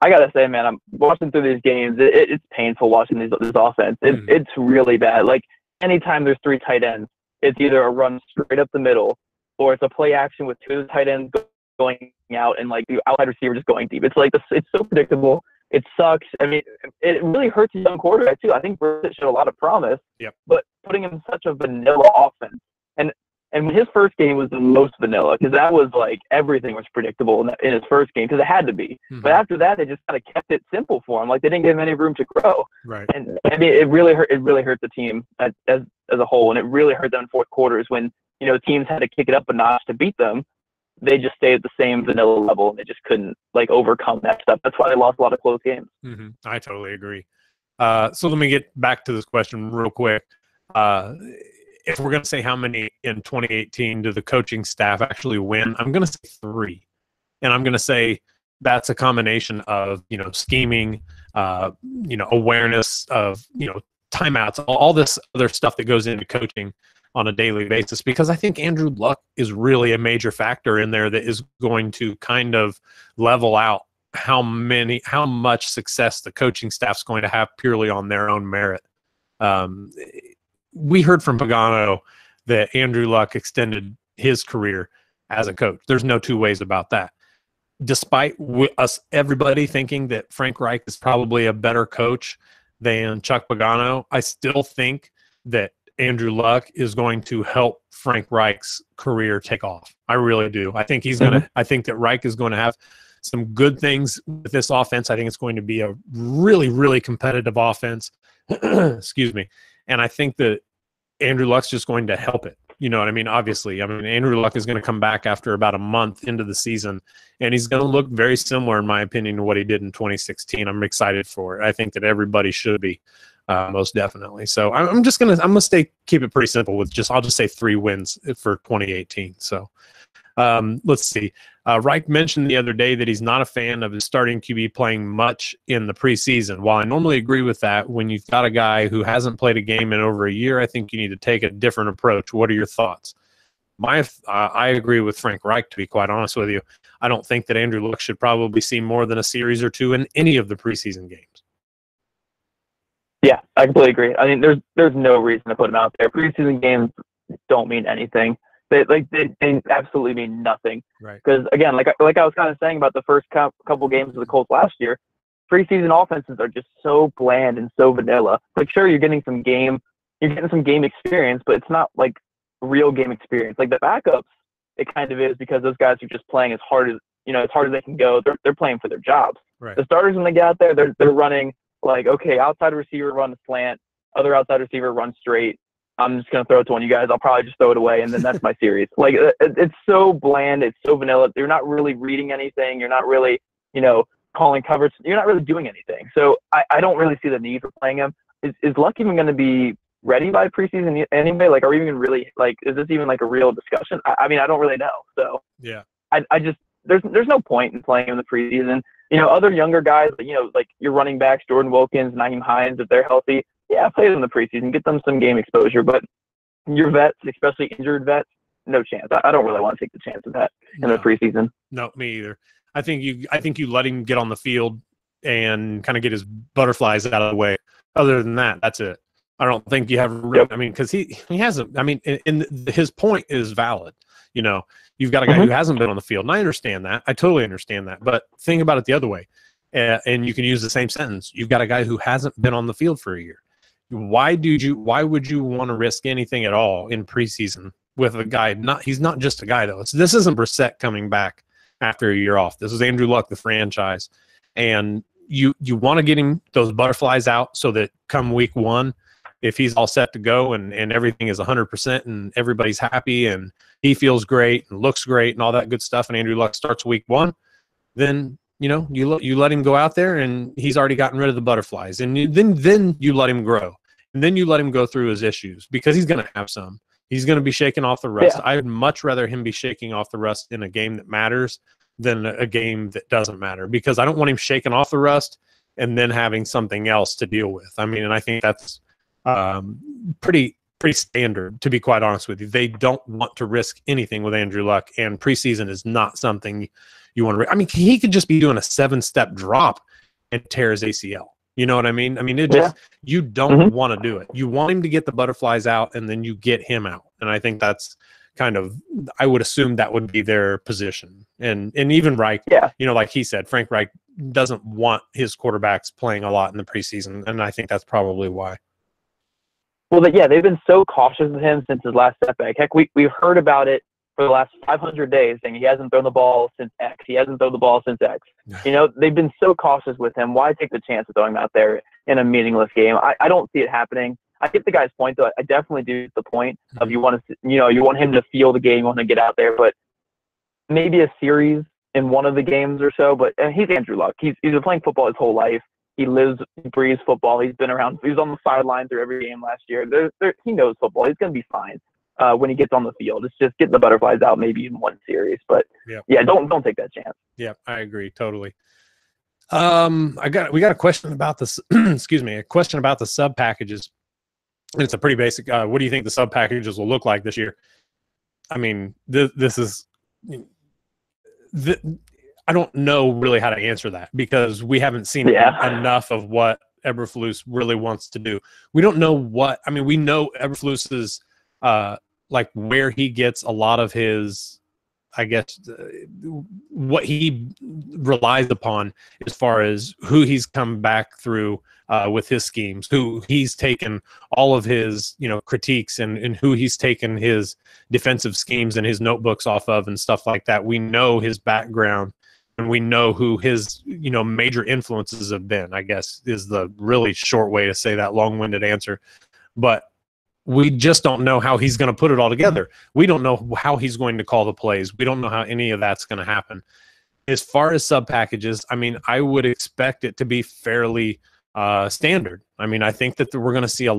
I got to say, man, I'm watching through these games. It's painful watching this offense. It's really bad. Like, anytime there's 3 tight ends, it's either a run straight up the middle or it's a play action with 2 tight ends going out and like the outside receiver just going deep. It's like it's so predictable. It sucks. I mean, it really hurts a young quarterback too. I think Brissett showed a lot of promise, but putting him in such a vanilla offense, and his first game was the most vanilla, because that was like everything was predictable in his first game, because it had to be. But after that, they just kind of kept it simple for him. Like, they didn't give him any room to grow. Right. And I mean, it really hurt the team as a whole, and it really hurt them in fourth quarters when teams had to kick it up a notch to beat them. They just stayed at the same vanilla level, and they just couldn't like overcome that stuff. That's why they lost a lot of close games. I totally agree. So let me get back to this question real quick. If we're going to say how many in 2018 do the coaching staff actually win, I'm going to say 3. And I'm going to say that's a combination of, scheming, awareness of, timeouts, all this other stuff that goes into coaching on a daily basis, because I think Andrew Luck is really a major factor in there that is going to kind of level out how much success the coaching staff's going to have purely on their own merit. We heard from Pagano that Andrew Luck extended his career as a coach. There's no 2 ways about that. Despite everybody thinking that Frank Reich is probably a better coach than Chuck Pagano, I still think that Andrew Luck is going to help Frank Reich's career take off. I really do. I think I think that Reich is going to have some good things with this offense. I think it's going to be a really, really competitive offense. Excuse me. And I think that Andrew Luck's just going to help it. You know what I mean? Obviously, Andrew Luck is going to come back after about a month into the season, and he's going to look very similar, in my opinion, to what he did in 2016. I'm excited for it. I think that everybody should be, most definitely. So I'm going to keep it pretty simple with I'll just say 3 wins for 2018. So let's see. Reich mentioned the other day that he's not a fan of his starting QB playing much in the preseason. While I normally agree with that, when you've got a guy who hasn't played a game in over a year, I think you need to take a different approach. What are your thoughts? I agree with Frank Reich, to be quite honest with you. I don't think that Andrew Luck should probably see more than a series or 2 in any of the preseason games. Yeah, I completely agree. I mean, there's no reason to put him out there. Preseason games don't mean anything. They absolutely mean nothing. Right. Because again, like I was kind of saying about the first couple games of the Colts last year, preseason offenses are just so bland and so vanilla. Like, sure, you're getting some game experience, but it's not like real game experience. Like the backups, it kind of is, because those guys are just playing as hard as they can go. They're playing for their jobs. Right. The starters, when they get out there, they're running like, okay, outside receiver run a slant, other outside receiver run straight. I'm just going to throw it to one of you guys. I'll probably just throw it away, and then that's my series. Like, it's so bland. It's so vanilla. You're not really reading anything. You're not really, calling coverage. You're not really doing anything. So I don't really see the need for playing him. Is Luck even going to be ready by preseason anyway? Like, are we even really, like, is this even like a real discussion? I mean, I don't really know. So yeah, I just, there's no point in playing him in the preseason. Other younger guys, like your running backs, Jordan Wilkins, Naeem Hines, if they're healthy, yeah, play them in the preseason, get them some game exposure. But your vets, especially injured vets, no chance. I don't really want to take the chance of that in the preseason. No, me either. I think you let him get on the field and kind of get his butterflies out of the way. Other than that, that's it. I don't think you have. I mean, because he hasn't. I mean, his point is valid. You've got a guy who hasn't been on the field, and I understand that. I totally understand that. But think about it the other way, and you can use the same sentence. You've got a guy who hasn't been on the field for a year. Why would you want to risk anything at all in preseason with a guy? He's not just a guy though. This isn't Brissett coming back after a year off. This is Andrew Luck, the franchise, and you want to get him those butterflies out so that come week 1, if he's all set to go and everything is 100% and everybody's happy and he feels great and looks great and all that good stuff, and Andrew Luck starts week 1, then you let him go out there and he's already gotten rid of the butterflies, and then you let him grow, and then you let him go through his issues, because he's going to have some. He's going to be shaking off the rust. Yeah. I would much rather him be shaking off the rust in a game that matters than a game that doesn't matter, because I don't want him shaking off the rust and then having something else to deal with. I mean, and I think that's pretty standard, to be quite honest with you. They don't want to risk anything with Andrew Luck, and preseason is not something you want to. I mean, he could just be doing a 7-step drop and tear his ACL. You know what I mean? I mean, it just, you don't want to do it. You want him to get the butterflies out, and then you get him out. And I think that's kind of, I would assume that would be their position. And even Reich, you know, like he said, Frank Reich doesn't want his quarterbacks playing a lot in the preseason, and I think that's probably why. Well, they've been so cautious with him since his last setback. Heck, we've heard about it for the last 500 days, saying he hasn't thrown the ball since X. He hasn't thrown the ball since X. You know, they've been so cautious with him. Why take the chance of throwing him out there in a meaningless game? I don't see it happening. I get the guy's point, though. I definitely do get the point of you want him to feel the game, you want to get out there, but maybe a series in one of the games or so. But he's Andrew Luck. He's been playing football his whole life. He lives, breathes football. He's been around. He was on the sideline through every game last year. He knows football. He's going to be fine when he gets on the field. It's just getting the butterflies out maybe in one series. But don't take that chance. Yeah, I agree totally. We got a question about this. Excuse me, a question about the sub packages. It's a pretty basic. What do you think the sub packages will look like this year? I mean, this is. I don't know really how to answer that, because we haven't seen enough of what Eberflus really wants to do. We don't know what. I mean, we know Eberflus's like where he gets a lot of his, I guess, what he relies upon as far as who he's come back through with his schemes, who he's taken all of his, you know, critiques and who he's taken his defensive schemes and his notebooks off of and stuff like that. We know his background, and we know who his, you know, major influences have been, I guess, is the really short way to say that long-winded answer. But we just don't know how he's going to put it all together. We don't know how he's going to call the plays. We don't know how any of that's going to happen. As far as sub packages, I mean, I would expect it to be fairly standard. I mean, I think that we're going to see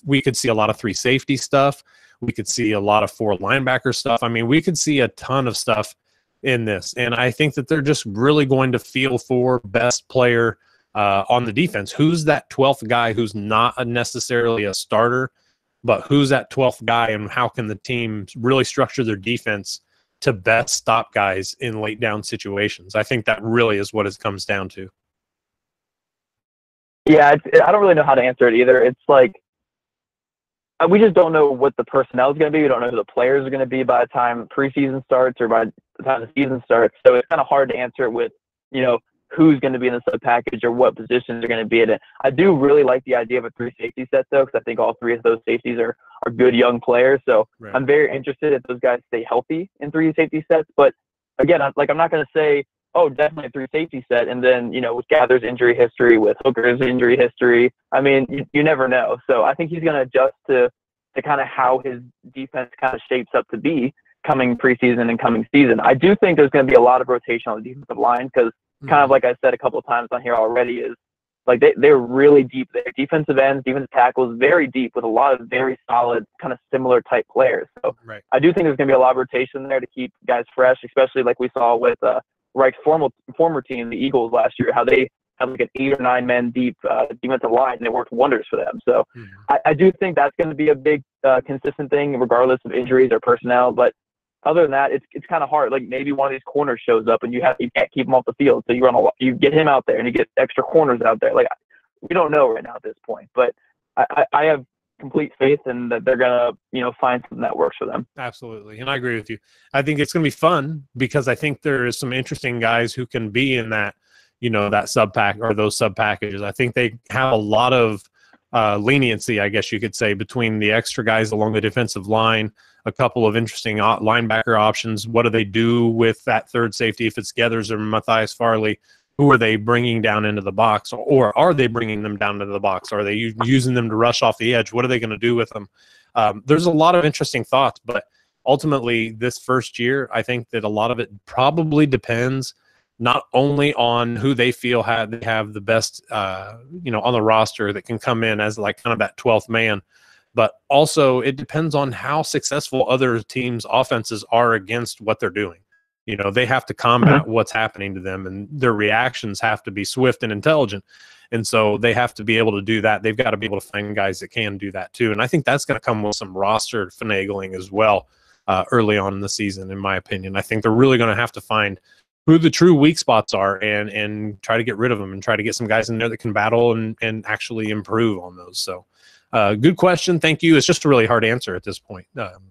we could see a lot of 3 safety stuff. We could see a lot of 4 linebacker stuff. I mean, we could see a ton of stuff in this. And I think that they're just really going to feel for best player on the defense. Who's that 12th guy who's not necessarily a starter, but who's that 12th guy, and how can the team really structure their defense to best stop guys in late down situations? I think that really is what it comes down to. Yeah, I don't really know how to answer it either. It's like, we just don't know what the personnel is going to be. We don't know who the players are going to be by the time preseason starts or by the time the season starts. So it's kind of hard to answer it with, you know, who's going to be in the sub package or what positions are going to be in it. I do really like the idea of a 3 safety set, though, because I think all 3 of those safeties are good young players. So I'm very interested if those guys stay healthy in 3 safety sets. But again, I'm not going to say, oh, definitely a 3 safety set, and then, you know, with Gather's injury history, with Hooker's injury history, I mean, you never know. So I think he's going to adjust to kind of how his defense kind of shapes up to be coming preseason and coming season. I do think there's going to be a lot of rotation on the defensive line, because kind of like I said a couple of times on here already, is like they're really deep there. Defensive ends, defensive tackles, very deep, with a lot of very solid, kind of similar type players. So I do think there's going to be a lot of rotation there to keep guys fresh, especially like we saw with Reich's former team, the Eagles, last year, how they had like an 8 or 9 men deep defensive line, and it worked wonders for them. So I do think that's going to be a big consistent thing, regardless of injuries or personnel. But other than that, it's kind of hard. Like maybe one of these corners shows up and you can't keep him off the field, so you get him out there and you get extra corners out there. Like, we don't know right now at this point, but I have complete faith in that they're gonna find something that works for them. Absolutely, and I agree with you. I think it's gonna be fun because I think there is some interesting guys who can be in that that sub pack or those sub packages. I think they have a lot of leniency, I guess you could say, between the extra guys along the defensive line. A couple of interesting linebacker options. What do they do with that third safety if it's Geathers or Matthias Farley? Who are they bringing down into the box, or are they bringing them down into the box? Are they using them to rush off the edge? What are they going to do with them? There's a lot of interesting thoughts, but ultimately this first year, I think that a lot of it probably depends not only on who they feel they have the best, on the roster that can come in as like kind of that 12th man, but also it depends on how successful other teams' offenses are against what they're doing. You know, they have to combat what's happening to them, and their reactions have to be swift and intelligent. And so they have to be able to do that. They've got to be able to find guys that can do that too. And I think that's going to come with some roster finagling as well early on in the season, in my opinion. I think they're really going to have to find who the true weak spots are and try to get rid of them and try to get some guys in there that can battle and actually improve on those. So good question. Thank you. It's just a really hard answer at this point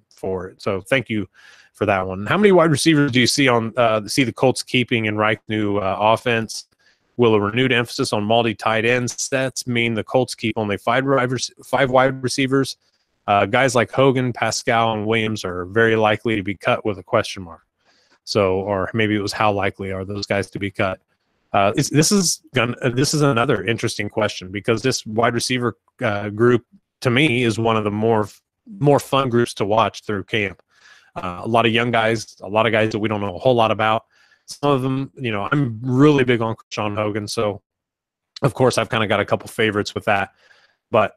for it. So thank you for that one. How many wide receivers do you see the Colts keeping in Reich's new offense? Will a renewed emphasis on multi-tight end sets mean the Colts keep only five wide receivers? Guys like Hogan, Pascal, and Williams are very likely to be cut with a question mark. So, or maybe it was how likely are those guys to be cut? This is another interesting question, because this wide receiver group, to me, is one of the more fun groups to watch through camp. A lot of young guys, a lot of guys that we don't know a whole lot about. Some of them, you know, I'm really big on Sean Hogan, so of course I've kind of got a couple favorites with that. But,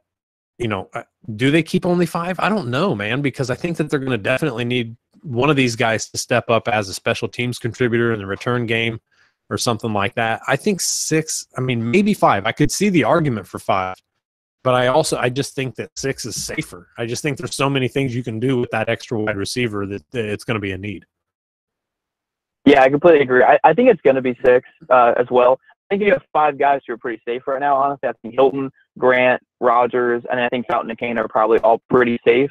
you know, do they keep only 5? I don't know, man, because I think that they're going to definitely need one of these guys to step up as a special teams contributor in the return game or something like that. I think 6, I mean, maybe 5. I could see the argument for 5. But I just think that 6 is safer. I just think there's so many things you can do with that extra wide receiver that it's going to be a need. Yeah, I completely agree. I think it's going to be 6 as well. I think you have 5 guys who are pretty safe right now, honestly. I think Hilton, Grant, Rogers, and I think Fountain and Kane are probably all pretty safe.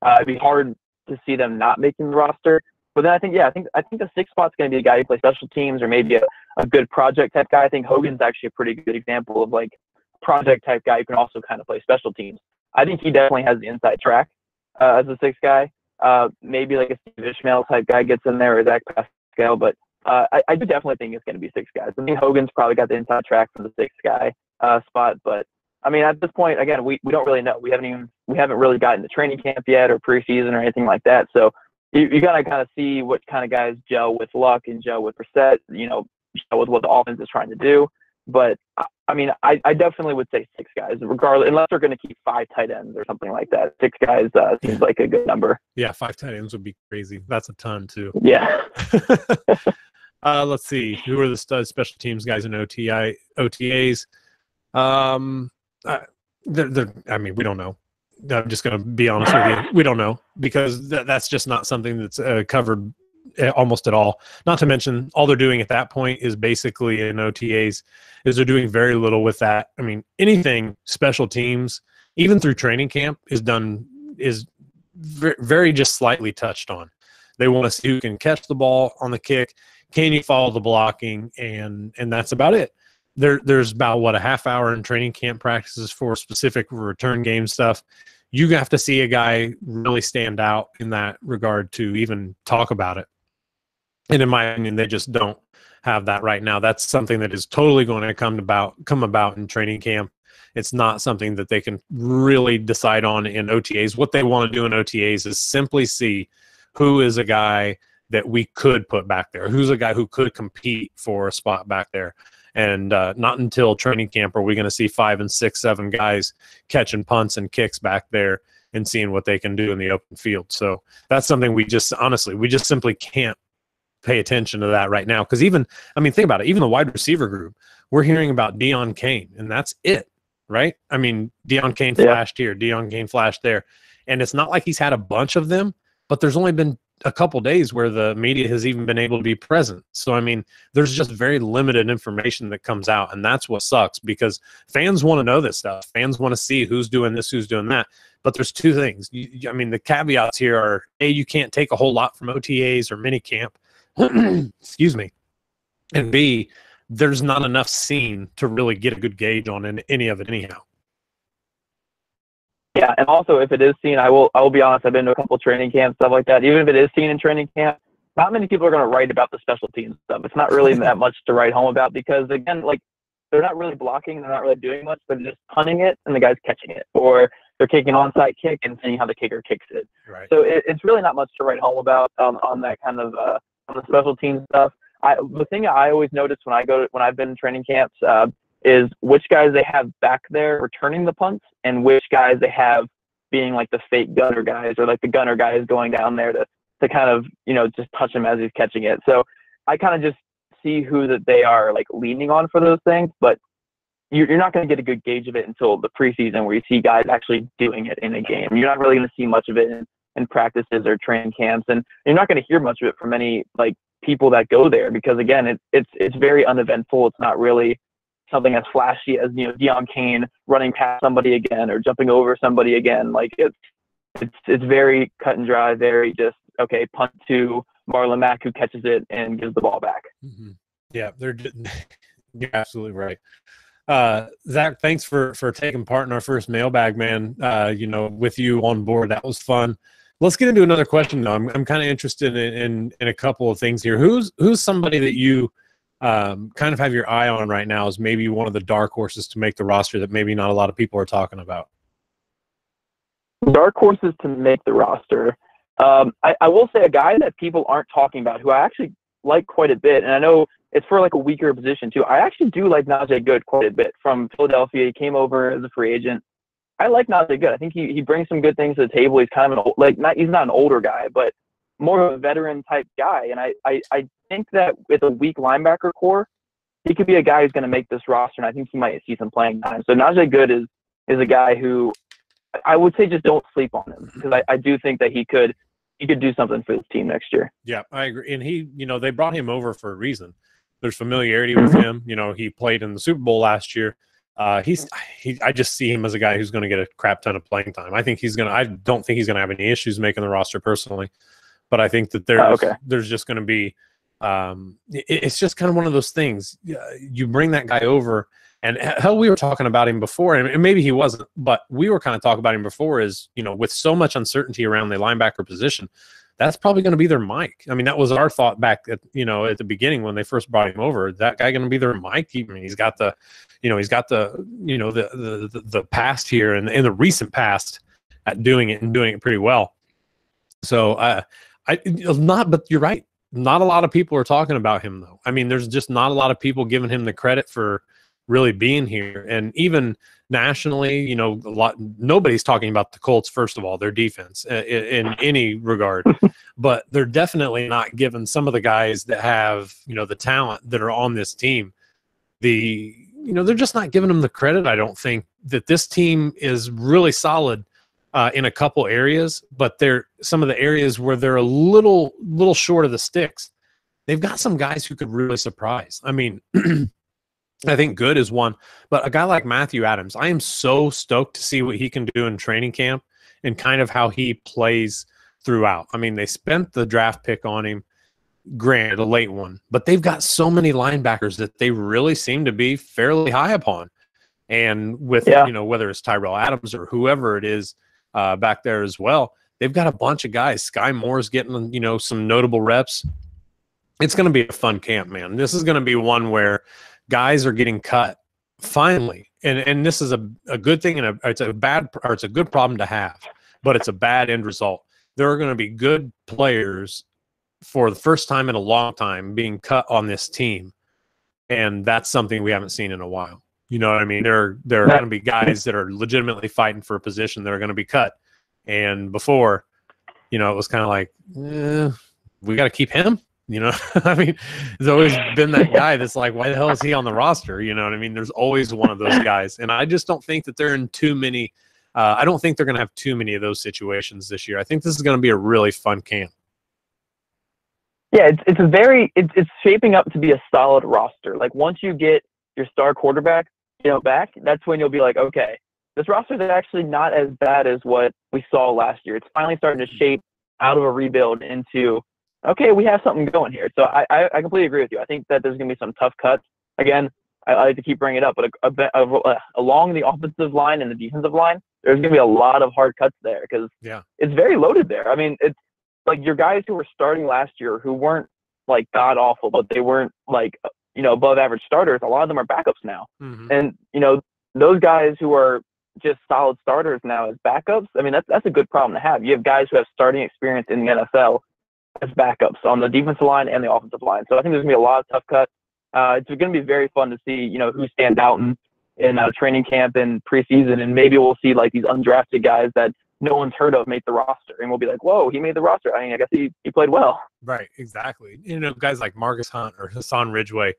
It'd be hard to see them not making the roster. But then I think the 6th spot's going to be a guy who plays special teams, or maybe a good project type guy. I think Hogan's actually a pretty good example of like project type guy who can also kind of play special teams. I think he definitely has the inside track as a 6th guy. Maybe like a Steve Ishmael type guy gets in there, or Zach Pascal, but I do definitely think it's going to be 6 guys. I think Hogan's probably got the inside track for the 6th guy spot, but I mean, at this point, again, we don't really know. We haven't really gotten to training camp yet, or preseason, or anything like that. So you got to kind of see what kind of guys gel with Luck and gel with Brissett, you know, gel with what the offense is trying to do. But I mean, I definitely would say 6 guys, regardless, unless they're going to keep 5 tight ends or something like that. 6 guys seems like a good number. Yeah, 5 tight ends would be crazy. That's a ton too. Yeah. Let's see. Who are the stud special teams guys in OTAs? I mean, we don't know. I'm just going to be honest with you. We don't know, because that's just not something that's covered almost at all. Not to mention, all they're doing at that point is basically in OTAs is they're doing very little with that. I mean, anything special teams, even through training camp, is very just slightly touched on. They want to see who can catch the ball on the kick. Can you follow the blocking? And that's about it. There's about a half hour in training camp practices for specific return game stuff. You have to see a guy really stand out in that regard to even talk about it. And in my opinion, they just don't have that right now. That's something that is totally going to come about in training camp. It's not something that they can really decide on in OTAs. What they want to do in OTAs is simply see who is a guy that we could put back there, who's a guy who could compete for a spot back there. And not until training camp are we going to see 5 and 6, 7 guys catching punts and kicks back there and seeing what they can do in the open field. So that's something we just simply can't pay attention to that right now. Because think about it, even the wide receiver group, we're hearing about Deion Kane, and that's it, right? I mean, Deion Kane flashed here, Deion Kane flashed there. And it's not like he's had a bunch of them, but there's only been a couple days where the media has even been able to be present. So, I mean, there's just very limited information that comes out, and that's what sucks, because fans want to know this stuff. Fans want to see who's doing this, who's doing that. But there's 2 things. The caveats here are, A, you can't take a whole lot from OTAs or minicamp. Excuse me. And B, there's not enough seen to really get a good gauge on any of it anyhow. Yeah, and also if it is seen, I will be honest, I've been to a couple training camps, stuff like that. Even if it is seen in training camp, not many people are going to write about the special teams stuff. It's not really that much to write home about, because again, like, they're not really blocking, they're not really doing much, they're just punting it and the guy's catching it, or they're kicking an onside kick and seeing how the kicker kicks it. Right. So it's really not much to write home about on that kind of on the special team stuff. The thing I always notice when I've been in training camps is which guys they have back there returning the punts, and which guys they have being like the fake gunner guys, or like the gunner guys going down there to to kind of, just touch him as he's catching it. So I kind of just see who that they are like leaning on for those things, but you're not going to get a good gauge of it until the preseason where you see guys actually doing it in a game. You're not really going to see much of it in practices or training camps, and you're not going to hear much of it from any like people that go there because again, it's very uneventful. It's not really something as flashy as Deion Kane running past somebody again or jumping over somebody again. Like it's very cut and dry, very just okay, punt to Marlon Mack who catches it and gives the ball back. Mm-hmm. Yeah, you're absolutely right. Zach, thanks for taking part in our first mailbag, man. With you on board, that was fun. Let's get into another question though. I'm kind of interested in a couple of things here. Who's somebody that you kind of have your eye on right now as maybe one of the dark horses to make the roster that maybe not a lot of people are talking about? Dark horses to make the roster. I will say a guy that people aren't talking about who I actually like quite a bit, and I know it's for like a weaker position too. I actually do like Najee Good quite a bit from Philadelphia. He came over as a free agent. I like Najee Good. I think he brings some good things to the table. He's kind of he's not an older guy, but more of a veteran type guy. And I think that with a weak linebacker core, he could be a guy who's going to make this roster, and I think he might see some playing time. So Najee Good is a guy who I would say just don't sleep on him because I do think that he could do something for this team next year. Yeah, I agree. And they brought him over for a reason. There's familiarity with him. He played in the Super Bowl last year. I just see him as a guy who's going to get a crap ton of playing time. I don't think he's going to have any issues making the roster personally, but I think that there's just going to be it's just kind of one of those things. You bring that guy over, and hell, we were talking about him before, and maybe he wasn't, but we were kind of talking about him before with so much uncertainty around the linebacker position, that's probably going to be their Mike. I mean, that was our thought back at the beginning when they first brought him over. That guy going to be their Mike? I mean, he's got the past here and the recent past at doing it pretty well. So but you're right. Not a lot of people are talking about him though. I mean, there's just not a lot of people giving him the credit for really being here. And even nationally, nobody's talking about the Colts, first of all, their defense in any regard, but they're definitely not giving some of the guys that have, the talent that are on this team, they're just not giving them the credit. I don't think that this team is really solid in a couple areas, but they're some of the areas where they're a little short of the sticks. They've got some guys who could really surprise. I mean, I think Good is one, but a guy like Matthew Adams, I am so stoked to see what he can do in training camp and kind of how he plays throughout. I mean, they spent the draft pick on him, granted a late one, but they've got so many linebackers that they really seem to be fairly high upon. And with, whether it's Tyrell Adams or whoever it is back there as well, they've got a bunch of guys. Sky Moore's getting, some notable reps. It's going to be a fun camp, man. This is going to be one where guys are getting cut finally, and this is a good thing, and it's a good problem to have, but it's a bad end result. There are going to be good players for the first time in a long time being cut on this team, and that's something we haven't seen in a while. You know what I mean? There are going to be guys that are legitimately fighting for a position that are going to be cut, and before, it was kind of like, we got to keep him. I mean, there's always been that guy that's like, why the hell is he on the roster? You know what I mean? There's always one of those guys. And I just don't think that they're in too many. I don't think they're going to have too many of those situations this year. I think this is going to be a really fun camp. Yeah, it's shaping up to be a solid roster. Like once you get your star quarterback, back, that's when you'll be like, okay, this roster is actually not as bad as what we saw last year. It's finally starting to shape out of a rebuild into, okay, we have something going here. So I completely agree with you. I think that there's going to be some tough cuts. Again, I like to keep bringing it up, but along the offensive line and the defensive line, there's going to be a lot of hard cuts there because it's very loaded there. I mean, it's like your guys who were starting last year who weren't like god awful, but they weren't like, above average starters. A lot of them are backups now. Mm-hmm. And, those guys who are just solid starters now as backups, I mean, that's a good problem to have. You have guys who have starting experience in the NFL as backups on the defensive line and the offensive line. So I think there's going to be a lot of tough cuts. It's going to be very fun to see, who stand out in training camp and preseason. And maybe we'll see like these undrafted guys that no one's heard of make the roster, and we'll be like, whoa, he made the roster. I mean, I guess he played well. Right, exactly. You know, guys like Marcus Hunt or Hassan Ridgeway.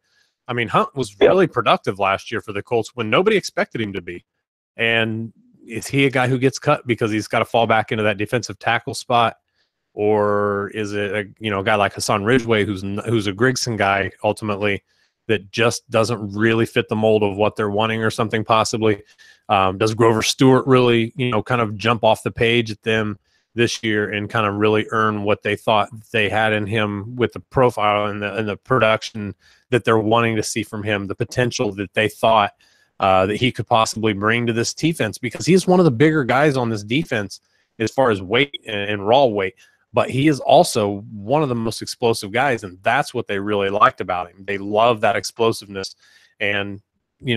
I mean, Hunt was really productive last year for the Colts when nobody expected him to be. And is he a guy who gets cut because he's got to fall back into that defensive tackle spot? Or is it a guy like Hassan Ridgeway who's a Grigson guy ultimately that just doesn't really fit the mold of what they're wanting or something possibly? Does Grover Stewart really, kind of jump off the page at them this year and kind of really earn what they thought they had in him with the profile and the production that they're wanting to see from him, the potential that they thought that he could possibly bring to this defense? Because he's one of the bigger guys on this defense as far as weight and raw weight, but he is also one of the most explosive guys, and that's what they really liked about him. They love that explosiveness, and we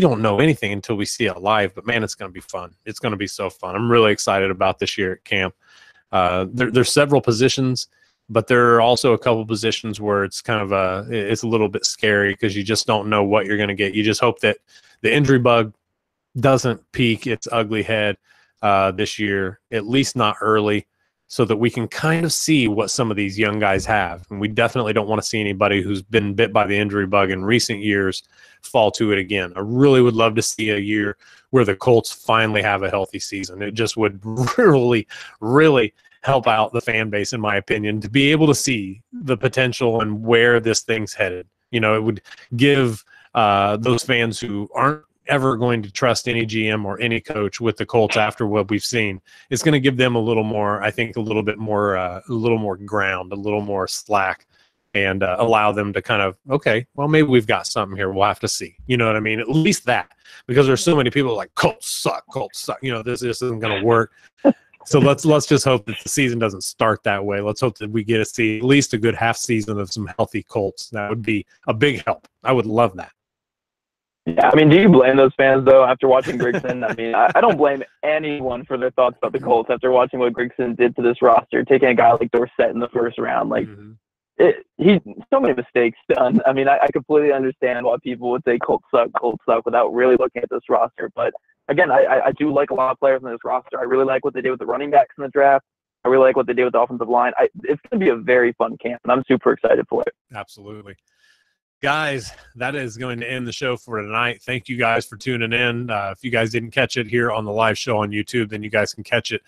don't know anything until we see it live. But man, it's going to be fun. It's going to be so fun. I'm really excited about this year at camp. There's several positions, but there are also a couple positions where it's kind of it's a little bit scary because you just don't know what you're going to get. You just hope that the injury bug doesn't peak its ugly head this year, at least not early, so that we can kind of see what some of these young guys have. And we definitely don't want to see anybody who's been bit by the injury bug in recent years fall to it again. I really would love to see a year where the Colts finally have a healthy season. It just would really, really help out the fan base, in my opinion, to be able to see the potential and where this thing's headed. It would give those fans who aren't ever going to trust any GM or any coach with the Colts after what we've seen, it's going to give them a little more, I think, a little more ground, a little more slack, and allow them to kind of, okay, well, maybe we've got something here. We'll have to see. You know what I mean? At least that, because there's so many people like Colts suck. This isn't going to work. So let's just hope that the season doesn't start that way. Let's hope that we get to see at least a good half season of some healthy Colts. That would be a big help. I would love that. Yeah, I mean, do you blame those fans, though, after watching Grigson? I mean, I don't blame anyone for their thoughts about the Colts after watching what Grigson did to this roster, taking a guy like Dorsett in the first round. Like, he's so many mistakes done. I mean, I completely understand why people would say Colts suck without really looking at this roster. But, again, I do like a lot of players in this roster. I really like what they did with the running backs in the draft. I really like what they did with the offensive line. It's going to be a very fun camp, and I'm super excited for it. Absolutely. Guys, that is going to end the show for tonight. Thank you guys for tuning in. If you guys didn't catch it here on the live show on YouTube, then you guys can catch it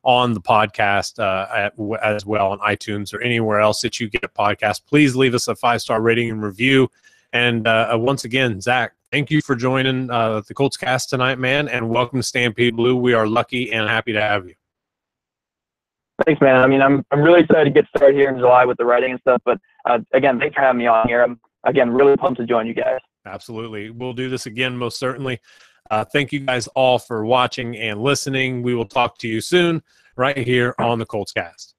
on the podcast as well on iTunes or anywhere else that you get a podcast. Please leave us a 5-star rating and review. And once again, Zach, thank you for joining the Colts Cast tonight, man, and welcome to Stampede Blue. We are lucky and happy to have you. Thanks, man. I mean, I'm really excited to get started here in July with the writing and stuff. But, again, thanks for having me on here. Again, really pumped to join you guys. Absolutely. We'll do this again, most certainly. Thank you guys all for watching and listening. We will talk to you soon right here on the Colts Cast.